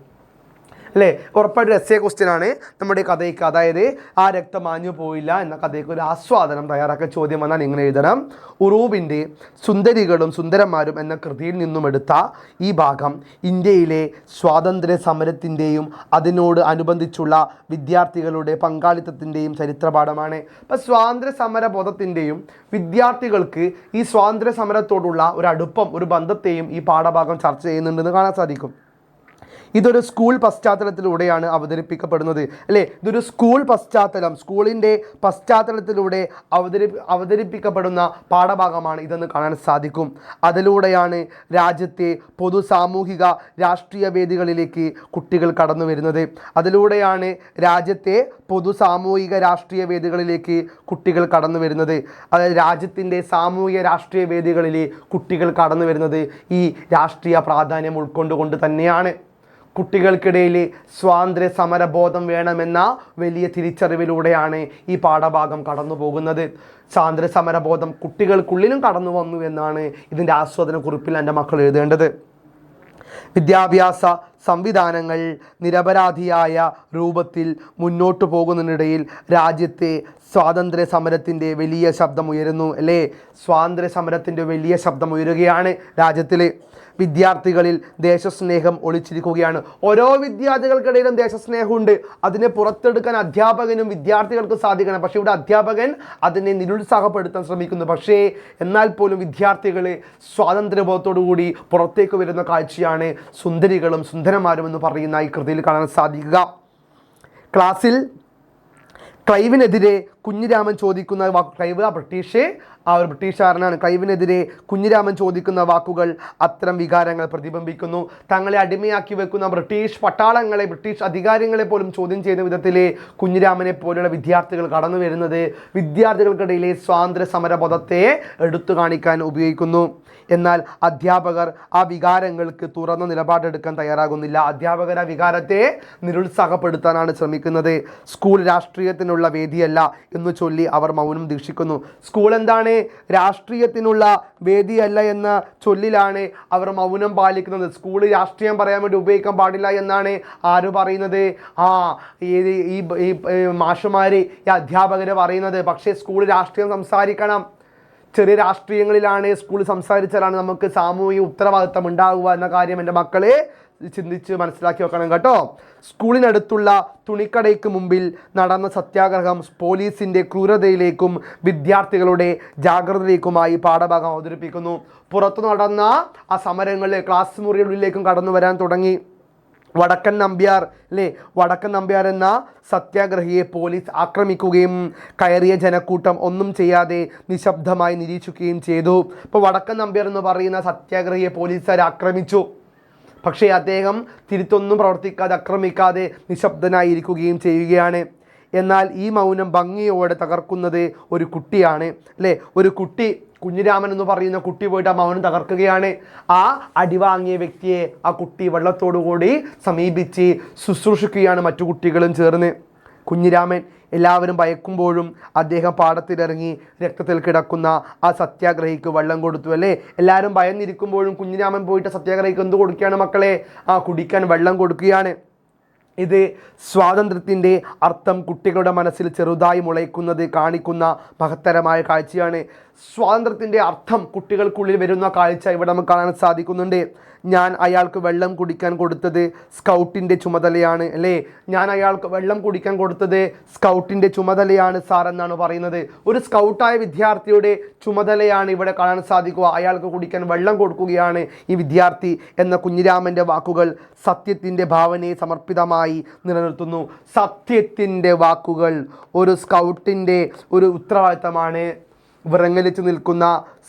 അല്ലേ, ഉറപ്പായിട്ട് എസ്സേ ക്വസ്റ്റ്യൻ ആണ് നമ്മുടെ കഥയ്ക്ക്. അതായത് ആ രക്തം മാഞ്ഞു പോയില്ല എന്ന കഥയ്ക്ക് ഒരു ആസ്വാദനം തയ്യാറാക്കാൻ ചോദ്യം വന്നാൽ നിങ്ങൾ എഴുതണം. ഉറൂബിൻ്റെ സുന്ദരികളും സുന്ദരന്മാരും എന്ന കൃതിയിൽ നിന്നും എടുത്ത ഈ ഭാഗം ഇന്ത്യയിലെ സ്വാതന്ത്ര്യ സമരത്തിൻ്റെയും അതിനോട് അനുബന്ധിച്ചുള്ള വിദ്യാർത്ഥികളുടെ പങ്കാളിത്തത്തിൻ്റെയും ചരിത്രപാഠമാണ്. ഇപ്പം സ്വാതന്ത്ര്യ സമര ബോധത്തിൻ്റെയും വിദ്യാർത്ഥികൾക്ക് ഈ സ്വാതന്ത്ര്യ സമരത്തോടുള്ള ഒരു അടുപ്പം, ഒരു ബന്ധത്തെയും ഈ പാഠഭാഗം ചർച്ച ചെയ്യുന്നുണ്ടെന്ന് കാണാൻ സാധിക്കും. ഇതൊരു സ്കൂൾ പശ്ചാത്തലത്തിലൂടെയാണ് അവതരിപ്പിക്കപ്പെടുന്നത്. അല്ലേ, ഇതൊരു സ്കൂളിൻ്റെ പശ്ചാത്തലത്തിലൂടെ അവതരിപ്പിക്കപ്പെടുന്ന പാഠഭാഗമാണ് ഇതെന്ന് കാണാൻ സാധിക്കും. അതിലൂടെയാണ് രാജ്യത്തെ പൊതു സാമൂഹിക രാഷ്ട്രീയ വേദികളിലേക്ക് കുട്ടികൾ കടന്നു വരുന്നത്. അതായത് രാജ്യത്തിൻ്റെ സാമൂഹിക രാഷ്ട്രീയ വേദികളിൽ കുട്ടികൾ കടന്നു വരുന്നത് ഈ രാഷ്ട്രീയ പ്രാധാന്യം ഉൾക്കൊണ്ടുകൊണ്ട് തന്നെയാണ്. കുട്ടികൾക്കിടയിൽ സ്വാതന്ത്ര്യ സമരബോധം വേണമെന്ന വലിയ തിരിച്ചറിവിലൂടെയാണ് ഈ പാഠഭാഗം കടന്നു പോകുന്നത്. സ്വാതന്ത്ര്യ സമരബോധം കുട്ടികൾക്കുള്ളിലും കടന്നു വന്നു എന്നാണ് ഇതിൻ്റെ ആസ്വാദന കുറിപ്പിൽ എൻ്റെ മക്കൾ എഴുതേണ്ടത്. വിദ്യാഭ്യാസ സംവിധാനങ്ങൾ നിരപരാധിയായ രൂപത്തിൽ മുന്നോട്ടു പോകുന്നതിനിടയിൽ രാജ്യത്തെ സ്വാതന്ത്ര്യ സമരത്തിൻ്റെ വലിയ ശബ്ദമുയരുന്നു. അല്ലേ, സ്വാതന്ത്ര്യ സമരത്തിൻ്റെ വലിയ ശബ്ദമുയരുകയാണ് രാജ്യത്തിൽ. വിദ്യാർത്ഥികളിൽ ദേശസ്നേഹം ഒളിച്ചിരിക്കുകയാണ്. ഓരോ വിദ്യാർത്ഥികൾക്കിടയിലും ദേശസ്നേഹമുണ്ട്. അതിനെ പുറത്തെടുക്കാൻ അധ്യാപകനും വിദ്യാർത്ഥികൾക്ക് സാധിക്കണം. പക്ഷേ ഇവിടെ അധ്യാപകൻ അതിനെ നിരുത്സാഹപ്പെടുത്താൻ ശ്രമിക്കുന്നു. പക്ഷേ എന്നാൽ പോലും വിദ്യാർത്ഥികൾ സ്വാതന്ത്ര്യബോധത്തോടു കൂടി പുറത്തേക്ക് വരുന്ന കാഴ്ചയാണ് സുന്ദരികളും സുന്ദരന്മാരും എന്ന് പറയുന്ന ഈ കൃതിയിൽ കാണാൻ സാധിക്കുക. ക്ലാസ്സിൽ ക്ലൈവിനെതിരെ കുഞ്ഞിരാമൻ ചോദിക്കുന്ന ക്ലൈവ് ആ ഒരു ബ്രിട്ടീഷുകാരനാണ്. ക്ലൈവിനെതിരെ കുഞ്ഞിരാമൻ ചോദിക്കുന്ന വാക്കുകൾ അത്തരം വികാരങ്ങൾ പ്രതിബിംബിക്കുന്നു. തങ്ങളെ അടിമയാക്കി വെക്കുന്ന ബ്രിട്ടീഷ് പട്ടാളങ്ങളെ, ബ്രിട്ടീഷ് അധികാരികളെ പോലും ചോദ്യം ചെയ്യുന്ന വിധത്തിലെ കുഞ്ഞിരാമനെ പോലുള്ള വിദ്യാർത്ഥികൾ കടന്നു വരുന്നത് വിദ്യാർത്ഥികൾക്കിടയിലെ സ്വാതന്ത്ര്യ സമരബോധത്തെ എടുത്തു കാണിക്കാൻ ഉപയോഗിക്കുന്നു. എന്നാൽ അധ്യാപകർ ആ വികാരങ്ങൾക്ക് തുറന്ന നിലപാടെടുക്കാൻ തയ്യാറാകുന്നില്ല. അധ്യാപകർ ആ വികാരത്തെ നിരുത്സാഹപ്പെടുത്താനാണ് ശ്രമിക്കുന്നത്. സ്കൂൾ രാഷ്ട്രീയത്തിനുള്ള വേദിയല്ല എന്ന് ചൊല്ലി അവർ മൗനം ദീക്ഷിക്കുന്നു. സ്കൂൾ എന്താണ്? രാഷ്ട്രീയത്തിനുള്ള വേദിയല്ല എന്ന ചൊല്ലിലാണ് അവർ മൗനം പാലിക്കുന്നത്. സ്കൂൾ രാഷ്ട്രീയം പറയാൻ വേണ്ടി ഉപയോഗിക്കാൻ പാടില്ല എന്നാണ് ആര് പറയുന്നത്? ഈ മാഷുമാര്, ഈ അധ്യാപകർ പറയുന്നത്. പക്ഷേ സ്കൂൾ രാഷ്ട്രീയം സംസാരിക്കണം. ചെറിയ രാഷ്ട്രീയങ്ങളിലാണ് സ്കൂൾ സംസാരിച്ചാലാണ് നമുക്ക് സാമൂഹിക ഉത്തരവാദിത്തം ഉണ്ടാകുക എന്ന കാര്യം എൻ്റെ മക്കളെ ചിന്തിച്ച് മനസ്സിലാക്കി വെക്കണം കേട്ടോ. സ്കൂളിനടുത്തുള്ള തുണിക്കടയ്ക്ക് മുമ്പിൽ നടന്ന സത്യാഗ്രഹം പോലീസിൻ്റെ ക്രൂരതയിലേക്കും വിദ്യാർത്ഥികളുടെ ജാഗ്രതയിലേക്കുമായി പാഠഭാഗം അവതരിപ്പിക്കുന്നു. പുറത്തു നടന്ന ആ സമരങ്ങളിൽ ക്ലാസ് മുറികളിലേക്കും കടന്നു വരാൻ തുടങ്ങി. വടക്കൻ നമ്പ്യാർ എന്ന സത്യാഗ്രഹിയെ പോലീസ് ആക്രമിക്കുകയും കയറിയ ജനക്കൂട്ടം ഒന്നും ചെയ്യാതെ നിശബ്ദമായി നിരീക്ഷിക്കുകയും ചെയ്തു. ഇപ്പോൾ വടക്കൻ നമ്പ്യാർ എന്ന് പറയുന്ന സത്യാഗ്രഹിയെ പോലീസുകാർ ആക്രമിച്ചു. പക്ഷേ അദ്ദേഹം തിരിച്ചൊന്നും പ്രവർത്തിക്കാതെ, ആക്രമിക്കാതെ നിശബ്ദനായിരിക്കുകയും ചെയ്യുകയാണ്. എന്നാൽ ഈ മൗനം ഭംഗിയോടെ തകർക്കുന്നത് ഒരു കുട്ടിയാണ്. ഒരു കുട്ടി, കുഞ്ഞിരാമൻ എന്ന് പറയുന്ന കുട്ടി പോയിട്ട് ആ മൗനം തകർക്കുകയാണ്. ആ അടിവാങ്ങിയ വ്യക്തിയെ ആ കുട്ടി വെള്ളത്തോടുകൂടി സമീപിച്ച് ശുശ്രൂഷിക്കുകയാണ് മറ്റു കുട്ടികളും ചേർന്ന്. കുഞ്ഞിരാമൻ എല്ലാവരും ഭയക്കുമ്പോഴും അദ്ദേഹം പാടത്തിലിറങ്ങി രക്തത്തിൽ കിടക്കുന്ന ആ സത്യാഗ്രഹിക്ക് വെള്ളം കൊടുത്തു. എല്ലാവരും ഭയന്നിരിക്കുമ്പോഴും കുഞ്ഞിരാമൻ പോയിട്ട് സത്യാഗ്രഹിക്ക് എന്ത് കൊടുക്കുകയാണ് മക്കളെ? കുടിക്കാൻ വെള്ളം കൊടുക്കുകയാണ്. ഇത് സ്വാതന്ത്ര്യത്തിൻ്റെ അർത്ഥം കുട്ടികളുടെ മനസ്സിൽ ചെറുതായി മുളയ്ക്കുന്നത് കാണിക്കുന്ന മഹത്തരമായ കാഴ്ചയാണ്. സ്വാതന്ത്ര്യത്തിൻ്റെ അർത്ഥം കുട്ടികൾക്കുള്ളിൽ വരുന്ന കാഴ്ച ഇവിടെ നമുക്ക് കാണാൻ സാധിക്കുന്നുണ്ട്. ഞാൻ അയാൾക്ക് വെള്ളം കുടിക്കാൻ കൊടുത്തത് സ്കൗട്ടിൻ്റെ ചുമതലയാണ്. ഞാൻ അയാൾക്ക് വെള്ളം കുടിക്കാൻ കൊടുത്തത് സ്കൗട്ടിൻ്റെ ചുമതലയാണ് സാർ എന്നാണ് പറയുന്നത്. ഒരു സ്കൗട്ടായ വിദ്യാർത്ഥിയുടെ ചുമതലയാണ് ഇവിടെ കാണാൻ സാധിക്കുക. അയാൾക്ക് കുടിക്കാൻ വെള്ളം കൊടുക്കുകയാണ് ഈ വിദ്യാർത്ഥി എന്ന കുഞ്ഞിരാമൻ്റെ വാക്കുകൾ സത്യത്തിൻ്റെ ഭാവനയെ സമർപ്പിതമായി നിലനിർത്തുന്നു. സത്യത്തിൻ്റെ വാക്കുകൾ ഒരു സ്കൗട്ടിൻ്റെ ഒരു ഉത്തരവാദിത്തമാണ്. വിറങ്ങലിച്ച് നിൽക്കുന്ന,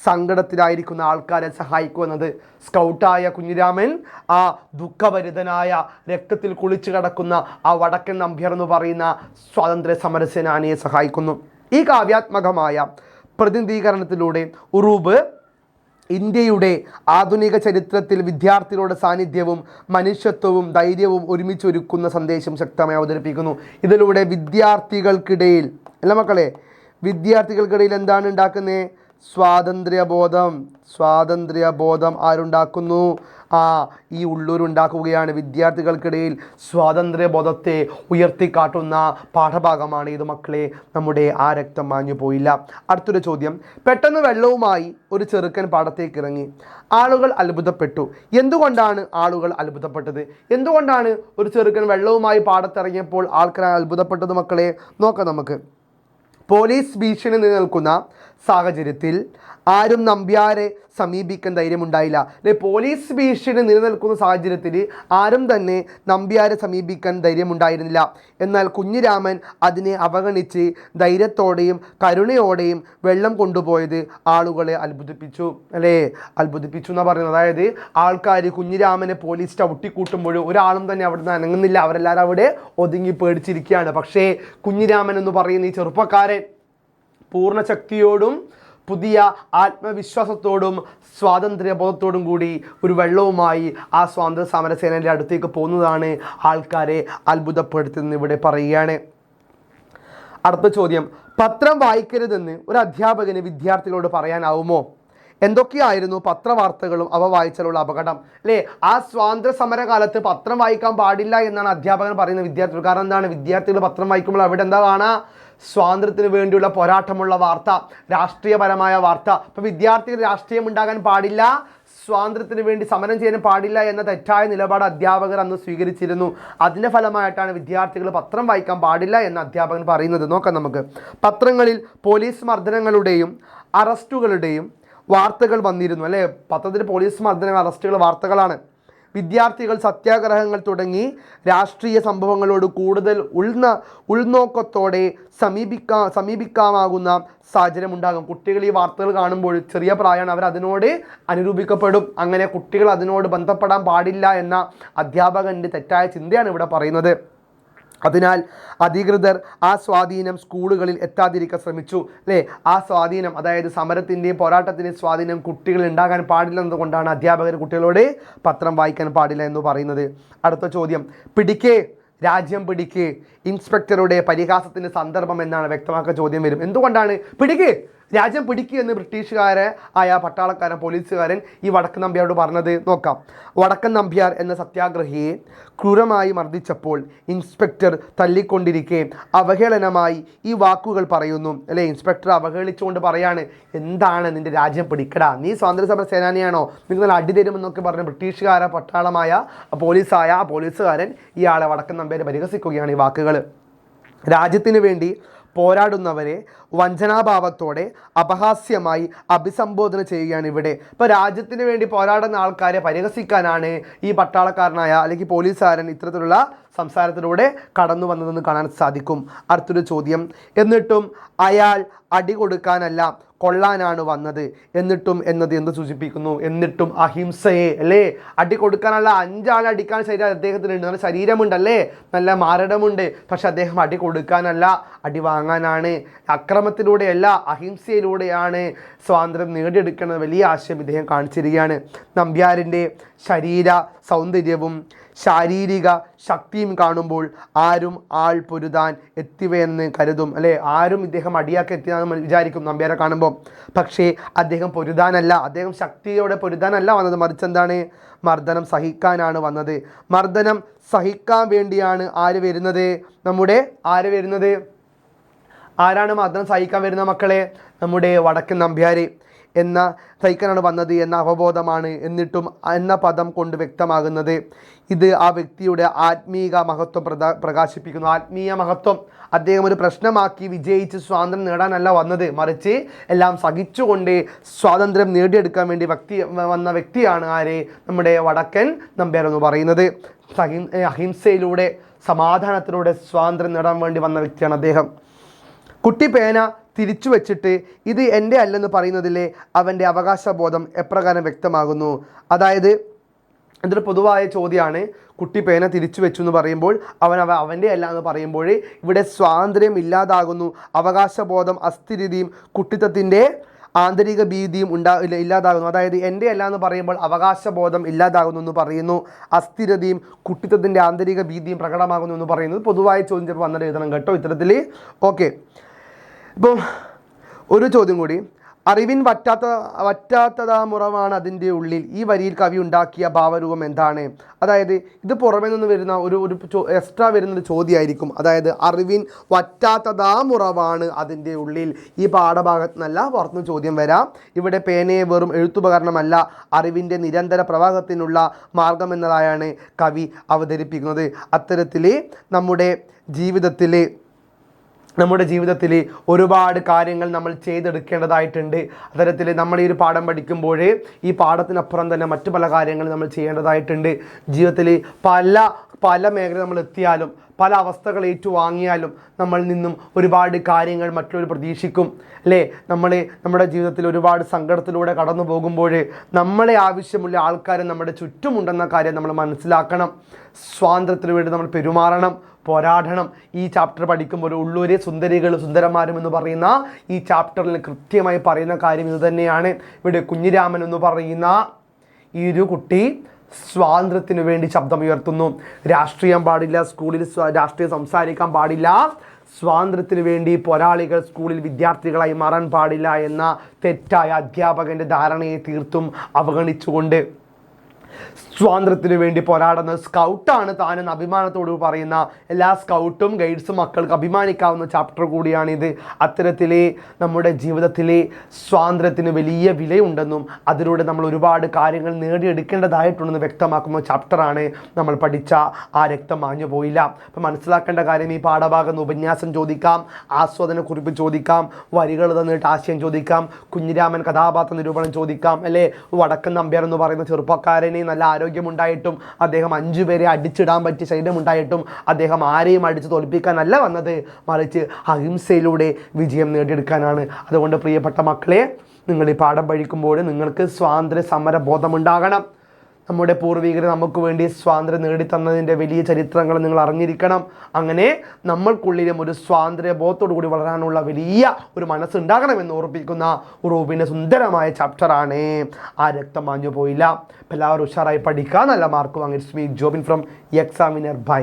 സങ്കടത്തിലായിരിക്കുന്ന ആൾക്കാരെ സഹായിക്കുക എന്നത്. സ്കൗട്ടായ കുഞ്ഞിരാമൻ ആ ദുഃഖഭരിതനായ, രക്തത്തിൽ കുളിച്ചു കിടക്കുന്ന ആ വടക്കൻ നമ്പ്യാർ എന്ന് പറയുന്ന സ്വാതന്ത്ര്യ സമരസേനാനിയെ സഹായിക്കുന്നു. ഈ കാവ്യാത്മകമായ പ്രതിനിധീകരണത്തിലൂടെ ഉറൂബ് ഇന്ത്യയുടെ ആധുനിക ചരിത്രത്തിൽ വിദ്യാർത്ഥികളുടെ സാന്നിധ്യവും മനുഷ്യത്വവും ധൈര്യവും ഒരുമിച്ചൊരുക്കുന്ന സന്ദേശം ശക്തമായി അവതരിപ്പിക്കുന്നു. ഇതിലൂടെ വിദ്യാർത്ഥികൾക്കിടയിൽ എന്താണ് ഉണ്ടാക്കുന്നത്? സ്വാതന്ത്ര്യബോധം ആരുണ്ടാക്കുന്നു? ഈ ഉള്ളൂരുണ്ടാക്കുകയാണ്. വിദ്യാർത്ഥികൾക്കിടയിൽ സ്വാതന്ത്ര്യബോധത്തെ ഉയർത്തിക്കാട്ടുന്ന പാഠഭാഗമാണ് ഇത് മക്കളെ. നമ്മുടെ ആ രക്തം മാഞ്ഞു പോയില്ല. അടുത്തൊരു ചോദ്യം. പെട്ടെന്ന് വെള്ളവുമായി ഒരു ചെറുക്കൻ പാടത്തേക്ക് ഇറങ്ങി. ആളുകൾ അത്ഭുതപ്പെട്ടു. എന്തുകൊണ്ടാണ് ആളുകൾ അത്ഭുതപ്പെട്ടത്? എന്തുകൊണ്ടാണ് ഒരു ചെറുക്കൻ വെള്ളവുമായി പാടത്തിറങ്ങിയപ്പോൾ ആൾക്കാർ അത്ഭുതപ്പെട്ടത് മക്കളെ? നോക്കാം നമുക്ക്. പോലീസ് ഭീഷണി നിലനിൽക്കുന്ന സാഹചര്യത്തിൽ ആരും നമ്പ്യാരെ സമീപിക്കാൻ ധൈര്യമുണ്ടായില്ല. പോലീസ് ഭീഷണി നിലനിൽക്കുന്ന സാഹചര്യത്തിൽ ആരും തന്നെ നമ്പ്യാരെ സമീപിക്കാൻ ധൈര്യമുണ്ടായിരുന്നില്ല. എന്നാൽ കുഞ്ഞിരാമൻ അതിനെ അവഗണിച്ച് ധൈര്യത്തോടെയും കരുണയോടെയും വെള്ളം കൊണ്ടുപോയത് ആളുകളെ അത്ഭുതപ്പിച്ചു എന്നാണ് പറയുന്നത്. അതായത് ആൾക്കാർ കുഞ്ഞിരാമനെ പോലീസ് ചവിട്ടിക്കൂട്ടുമ്പോഴും ഒരാളും തന്നെ അവിടെ നിന്ന് അനങ്ങുന്നില്ല. അവരെല്ലാവരും അവിടെ ഒതുങ്ങി പേടിച്ചിരിക്കുകയാണ്. പക്ഷേ കുഞ്ഞിരാമൻ എന്ന് പറയുന്ന ഈ ചെറുപ്പക്കാരൻ പൂർണ്ണ ശക്തിയോടും പുതിയ ആത്മവിശ്വാസത്തോടും സ്വാതന്ത്ര്യബോധത്തോടും കൂടി ഒരു വെള്ളവുമായി ആ സ്വാതന്ത്ര്യ സമരസേനയുടെ അടുത്തേക്ക് പോകുന്നതാണ് ആൾക്കാരെ അത്ഭുതപ്പെടുത്തുന്നത് ഇവിടെ പറയുകയാണ്. അടുത്ത ചോദ്യം. പത്രം വായിക്കരുതെന്ന് ഒരു അധ്യാപകന് വിദ്യാർത്ഥികളോട് പറയാനാവുമോ? എന്തൊക്കെയായിരുന്നു പത്രവാർത്തകളും അവ വായിച്ചാലുള്ള അപകടം? ആ സ്വാതന്ത്ര്യ സമരകാലത്ത് പത്രം വായിക്കാൻ പാടില്ല എന്നാണ് അധ്യാപകൻ പറയുന്നത് വിദ്യാർത്ഥികൾ. കാരണം എന്താണ്? വിദ്യാർത്ഥികൾ പത്രം വായിക്കുമ്പോൾ അവിടെ എന്താ കാണുക? സ്വാതന്ത്ര്യത്തിന് വേണ്ടിയുള്ള പോരാട്ടമുള്ള വാർത്ത, രാഷ്ട്രീയപരമായ വാർത്ത. അപ്പോൾ വിദ്യാർത്ഥികൾ രാഷ്ട്രീയം ഉണ്ടാകാൻ പാടില്ല, സ്വാതന്ത്ര്യത്തിന് വേണ്ടി സമരം ചെയ്യാൻ പാടില്ല എന്ന തെറ്റായ നിലപാട് അധ്യാപകർ അന്ന് സ്വീകരിച്ചിരുന്നു. അതിൻ്റെ ഫലമായിട്ടാണ് വിദ്യാർത്ഥികൾ പത്രം വായിക്കാൻ പാടില്ല എന്ന് അധ്യാപകൻ പറയുന്നത്. നോക്കാം നമുക്ക്. പത്രങ്ങളിൽ പോലീസ് മർദ്ദനങ്ങളുടെയും അറസ്റ്റുകളുടെയും വാർത്തകൾ വന്നിരുന്നു. പത്രത്തിൽ പോലീസ് മർദ്ദനങ്ങൾ, അറസ്റ്റുകൾ വാർത്തകളാണ്. വിദ്യാർത്ഥികൾ സത്യാഗ്രഹങ്ങൾ തുടങ്ങി രാഷ്ട്രീയ സംഭവങ്ങളോട് കൂടുതൽ ഉൾനോക്കത്തോടെ സമീപിക്കാമാകുന്ന സാഹചര്യം ഉണ്ടാകും. കുട്ടികൾ ഈ വാർത്തകൾ കാണുമ്പോൾ ചെറിയ പ്രായമാണ്, അവർ അതിനോട് അനുരൂപിക്കപ്പെടും. അങ്ങനെ കുട്ടികൾ അതിനോട് ബന്ധപ്പെടാൻ പാടില്ല എന്ന അധ്യാപകൻ്റെ തെറ്റായ ചിന്തയാണ് ഇവിടെ പറയുന്നത്. അതിനാൽ അധികൃതർ ആ സ്വാധീനം സ്കൂളുകളിൽ എത്താതിരിക്കാൻ ശ്രമിച്ചു അല്ലേ. ആ സ്വാധീനം, അതായത് സമരത്തിൻ്റെയും പോരാട്ടത്തിൻ്റെയും സ്വാധീനം കുട്ടികളിൽ ഉണ്ടാകാൻ പാടില്ല എന്നതുകൊണ്ടാണ് അധ്യാപകർ കുട്ടികളോട് പത്രം വായിക്കാൻ പാടില്ല എന്ന് പറയുന്നത്. അടുത്ത ചോദ്യം, പിടിക്കേ രാജ്യം പിടിക്ക് ഇൻസ്പെക്ടറുടെ പരിഹാസത്തിൻ്റെ സന്ദർഭം എന്നാണ് വ്യക്തമാക്കുക ചോദ്യം വരും. എന്തുകൊണ്ടാണ് പിടിക്ക് രാജ്യം പിടിക്കുക എന്ന് ബ്രിട്ടീഷുകാരായ പട്ടാളക്കാരൻ പോലീസുകാരൻ ഈ വടക്കൻ നമ്പ്യാരോട് പറഞ്ഞത് നോക്കാം. വടക്കൻ നമ്പ്യാർ എന്ന സത്യാഗ്രഹിയെ ക്രൂരമായി മർദ്ദിച്ചപ്പോൾ ഇൻസ്പെക്ടർ തല്ലിക്കൊണ്ടിരിക്കെ അവഹേളനമായി ഈ വാക്കുകൾ പറയുന്നു അല്ലേ. ഇൻസ്പെക്ടർ അവഹേളിച്ചുകൊണ്ട് പറയാണ്, എന്താണ് നിൻ്റെ രാജ്യം പിടിക്കടാ, നീ സ്വാതന്ത്ര്യ സമര സേനാനിയാണോ, നിങ്ങൾ അടി തരുമെന്നൊക്കെ പറഞ്ഞ് ബ്രിട്ടീഷുകാര പട്ടാളമായ പോലീസുകാരൻ ഇയാളെ വടക്കൻ നമ്പ്യാരെ പരിഹസിക്കുകയാണ് ഈ വാക്കുകൾ. രാജ്യത്തിന് വേണ്ടി പോരാടുന്നവരെ വഞ്ചനാഭാവത്തോടെ അപഹാസ്യമായി അഭിസംബോധന ചെയ്യുകയാണ് ഇവിടെ. ഇപ്പോൾ രാജ്യത്തിന് വേണ്ടി പോരാടുന്ന ആൾക്കാരെ പരിഹസിക്കാനാണ് ഈ പട്ടാളക്കാരനായ അല്ലെങ്കിൽ പോലീസുകാരൻ ഇത്തരത്തിലുള്ള സംസാരത്തിലൂടെ കടന്നു വന്നതെന്ന് കാണാൻ സാധിക്കും. അടുത്തൊരു ചോദ്യം, എന്നിട്ടും അയാൾ അടി കൊടുക്കാനല്ല കൊള്ളാനാണ് വന്നത്. എന്നിട്ടും എന്നത് എന്ത് സൂചിപ്പിക്കുന്നു? എന്നിട്ടും അഹിംസയെ അല്ലേ. അടി കൊടുക്കാനല്ല, 5 ആളെ അടിക്കാൻ ശരീരം അദ്ദേഹത്തിനുണ്ട്, നല്ല ശരീരമുണ്ടല്ലേ, നല്ല മാരടമുണ്ട്. പക്ഷെ അദ്ദേഹം അടി കൊടുക്കാനല്ല, അടി വാങ്ങാനാണ്. അക്രമത്തിലൂടെയല്ല, അഹിംസയിലൂടെയാണ് സ്വാതന്ത്ര്യം നേടിയെടുക്കുന്നത്. വലിയ ആശയം ഇദ്ദേഹം കാണിച്ചിരിക്കുകയാണ്. നമ്പ്യാരിൻ്റെ ശരീര സൗന്ദര്യവും ശാരീരിക ശക്തിയും കാണുമ്പോൾ ആരും ആൾ പൊരുതാൻ എത്തിവയെന്ന് കരുതും അല്ലേ. ആരും ഇദ്ദേഹം അടിയാക്കി എത്തിയെന്ന് വിചാരിക്കും നമ്പ്യാരെ കാണുമ്പോൾ. പക്ഷേ അദ്ദേഹം പൊരുതാനല്ല, അദ്ദേഹം ശക്തിയോടെ പൊരുതാനല്ല വന്നത്, മറിച്ച് എന്താണ്, മർദ്ദനം സഹിക്കാനാണ് വന്നത്. മർദ്ദനം സഹിക്കാൻ വേണ്ടിയാണ് ആര് വരുന്നത്? ആരാണ് മർദ്ദനം സഹിക്കാൻ വരുന്ന മക്കളെ? നമ്മുടെ വടക്കൻ നമ്പ്യാർ എന്ന സഹിക്കാനാണ് വന്നത് എന്ന അവബോധമാണ് എന്നിട്ടും എന്ന പദം കൊണ്ട് വ്യക്തമാകുന്നത്. ഇത് ആ വ്യക്തിയുടെ ആത്മീക മഹത്വം പ്രകാശിപ്പിക്കുന്നു. ആത്മീയ മഹത്വം അദ്ദേഹം ഒരു പ്രശ്നമാക്കി വിജയിച്ച് സ്വാതന്ത്ര്യം നേടാനല്ല വന്നത്, മറിച്ച് എല്ലാം സഹിച്ചുകൊണ്ട് സ്വാതന്ത്ര്യം നേടിയെടുക്കാൻ വേണ്ടി വന്ന വ്യക്തിയാണ് ആര്? നമ്മുടെ വടക്കൻ നമ്പ്യാർ എന്ന് പറയുന്നത്. അഹിംസയിലൂടെ സമാധാനത്തിലൂടെ സ്വാതന്ത്ര്യം നേടാൻ വേണ്ടി വന്ന വ്യക്തിയാണ് അദ്ദേഹം. കുട്ടി പേന തിരിച്ചു വെച്ചിട്ട് ഇത് എൻ്റെ അല്ലെന്ന് പറയുന്നതിലെ അവൻ്റെ അവകാശബോധം എപ്രകാരം വ്യക്തമാകുന്നു? അതായത് ഇതൊരു പൊതുവായ ചോദ്യമാണ്. കുട്ടി പേന തിരിച്ചു വെച്ചു എന്ന് പറയുമ്പോൾ അവൻ്റെ അല്ല എന്ന് പറയുമ്പോൾ ഇവിടെ സ്വാതന്ത്ര്യം ഇല്ലാതാകുന്നു, അവകാശബോധം അസ്ഥിരതയും കുട്ടിത്തത്തിൻ്റെ ആന്തരിക ഭീതിയും ഇല്ലാതാകുന്നു. അതായത് എൻ്റെ അല്ല എന്ന് പറയുമ്പോൾ അവകാശബോധം ഇല്ലാതാകുന്നു എന്ന് പറയുന്നു, അസ്ഥിരതയും കുട്ടിത്തത്തിൻ്റെ ആന്തരിക ഭീതിയും പ്രകടമാകുന്നു എന്ന് പറയുന്നത് പൊതുവായ ചോദ്യം ചിലപ്പോൾ വന്നിട്ട് എഴുതണം കേട്ടോ ഇത്തരത്തിൽ. ഓക്കെ, ഇപ്പം ഒരു ചോദ്യം കൂടി, അറിവിൻ വറ്റാത്തതാമുറവാണ് അതിൻ്റെ ഉള്ളിൽ. ഈ വരിയിൽ കവി ഉണ്ടാക്കിയ ഭാവരൂപം എന്താണ്? അതായത് ഇത് പുറമേ നിന്ന് വരുന്ന ഒരു എക്സ്ട്രാ വരുന്നൊരു ചോദ്യമായിരിക്കും. അതായത് അറിവിൻ വറ്റാത്തതാമുറവാണ് അതിൻ്റെ ഉള്ളിൽ. ഈ പാഠഭാഗത്ത് നിന്നല്ല പുറത്തുനിന്ന് ചോദ്യം വരാം. ഇവിടെ പേനയെ വെറും എഴുത്തുപകരണമല്ല, അറിവിൻ്റെ നിരന്തര പ്രവാഹത്തിനുള്ള മാർഗമെന്നതായാണ് കവി അവതരിപ്പിക്കുന്നത്. അത്തരത്തിൽ നമ്മുടെ ജീവിതത്തിൽ ഒരുപാട് കാര്യങ്ങൾ നമ്മൾ ചെയ്തെടുക്കേണ്ടതായിട്ടുണ്ട്. അത്തരത്തിൽ നമ്മൾ ഈ ഒരു പാഠം പഠിക്കുമ്പോൾ ഈ പാഠത്തിനപ്പുറം തന്നെ മറ്റു പല കാര്യങ്ങൾ നമ്മൾ ചെയ്യേണ്ടതായിട്ടുണ്ട്. ജീവിതത്തിൽ പല മേഖല നമ്മൾ എത്തിയാലും പല അവസ്ഥകൾ ഏറ്റുവാങ്ങിയാലും നമ്മളിൽ നിന്നും ഒരുപാട് കാര്യങ്ങൾ മറ്റുള്ളവർ പ്രതീക്ഷിക്കും അല്ലേ. നമ്മുടെ ജീവിതത്തിൽ ഒരുപാട് സങ്കടത്തിലൂടെ കടന്നു പോകുമ്പോൾ നമ്മളെ ആവശ്യമുള്ള ആൾക്കാർ നമ്മുടെ ചുറ്റുമുണ്ടെന്ന കാര്യം നമ്മൾ മനസ്സിലാക്കണം. സ്വാതന്ത്ര്യത്തിന് വേണ്ടി നമ്മൾ പെരുമാറണം, പോരാടണം. ഈ ചാപ്റ്റർ പഠിക്കുമ്പോൾ ഉള്ളൂരെ സുന്ദരികളും സുന്ദരന്മാരും എന്ന് പറയുന്ന ഈ ചാപ്റ്ററിൽ കൃത്യമായി പറയുന്ന കാര്യം ഇതുതന്നെയാണ്. ഇവിടെ കുഞ്ഞിരാമൻ എന്ന് പറയുന്ന ഈ ഒരു കുട്ടി സ്വാതന്ത്ര്യത്തിന് വേണ്ടി ശബ്ദമുയർത്തുന്നു. രാഷ്ട്രീയം പാടില്ല, സ്കൂളിൽ രാഷ്ട്രീയം സംസാരിക്കാൻ പാടില്ല, സ്വാതന്ത്ര്യത്തിന് വേണ്ടി പോരാളികൾ സ്കൂളിൽ വിദ്യാർത്ഥികളായി മാറാൻ പാടില്ല എന്ന തെറ്റായ അധ്യാപകൻ്റെ ധാരണയെ തീർത്തും അവഗണിച്ചുകൊണ്ട് സ്വാതന്ത്ര്യത്തിന് വേണ്ടി പോരാടുന്ന സ്കൗട്ടാണ് താനെന്ന് അഭിമാനത്തോട് പറയുന്ന എല്ലാ സ്കൗട്ടും ഗൈഡ്സും മക്കൾക്ക് അഭിമാനിക്കാവുന്ന ചാപ്റ്റർ കൂടിയാണിത്. അത്തരത്തിലെ നമ്മുടെ ജീവിതത്തിലെ സ്വാതന്ത്ര്യത്തിന് വലിയ വിലയുണ്ടെന്നും അതിലൂടെ നമ്മൾ ഒരുപാട് കാര്യങ്ങൾ നേടിയെടുക്കേണ്ടതായിട്ടുണ്ടെന്ന് വ്യക്തമാക്കുന്ന ചാപ്റ്ററാണ് നമ്മൾ പഠിച്ച ആ രക്തം മാഞ്ഞു പോയില്ല. അപ്പം മനസ്സിലാക്കേണ്ട കാര്യം, ഈ പാഠഭാഗം ഉപന്യാസം ചോദിക്കാം, ആസ്വാദനക്കുറിപ്പ് ചോദിക്കാം, വരികൾ തന്നിട്ട് ആശയം ചോദിക്കാം, കുഞ്ഞിരാമൻ കഥാപാത്ര നിരൂപണം ചോദിക്കാം അല്ലേ, വടക്കൻ നമ്പ്യാർ എന്ന് പറയുന്ന ചെറുപ്പക്കാരനെ നല്ല ആരോഗ്യമുണ്ടായിട്ടും അദ്ദേഹം 5 പേരെ അടിച്ചിടാൻ പറ്റിയ ശരീരമുണ്ടായിട്ടും അദ്ദേഹം ആരെയും അടിച്ച് തോൽപ്പിക്കാനല്ല വന്നത്, മറിച്ച് അഹിംസയിലൂടെ വിജയം നേടിയെടുക്കാനാണ്. അതുകൊണ്ട് പ്രിയപ്പെട്ട മക്കളെ, നിങ്ങൾ ഈ പാഠം പഠിക്കുമ്പോൾ നിങ്ങൾക്ക് സ്വാതന്ത്ര്യ സമര ബോധമുണ്ടാകണം. നമ്മുടെ പൂർവികർ നമുക്ക് വേണ്ടി സ്വാതന്ത്ര്യം നേടിത്തന്നതിൻ്റെ വലിയ ചരിത്രങ്ങൾ നിങ്ങൾ അറിഞ്ഞിരിക്കണം. അങ്ങനെ നമ്മൾക്കുള്ളിലും ഒരു സ്വാതന്ത്ര്യ ബോധത്തോടു കൂടി വളരാനുള്ള വലിയ ഒരു മനസ്സുണ്ടാകണമെന്ന് ഓർപ്പിക്കുന്ന ഉറൂബിൻ്റെ സുന്ദരമായ ചാപ്റ്ററാണ് ആ രക്തം മാഞ്ഞു പോയില്ല. എല്ലാവരും ഉഷാറായി പഠിക്കുക, നല്ല മാർക്ക് വാങ്ങി. It's me Jobin from examiner. By.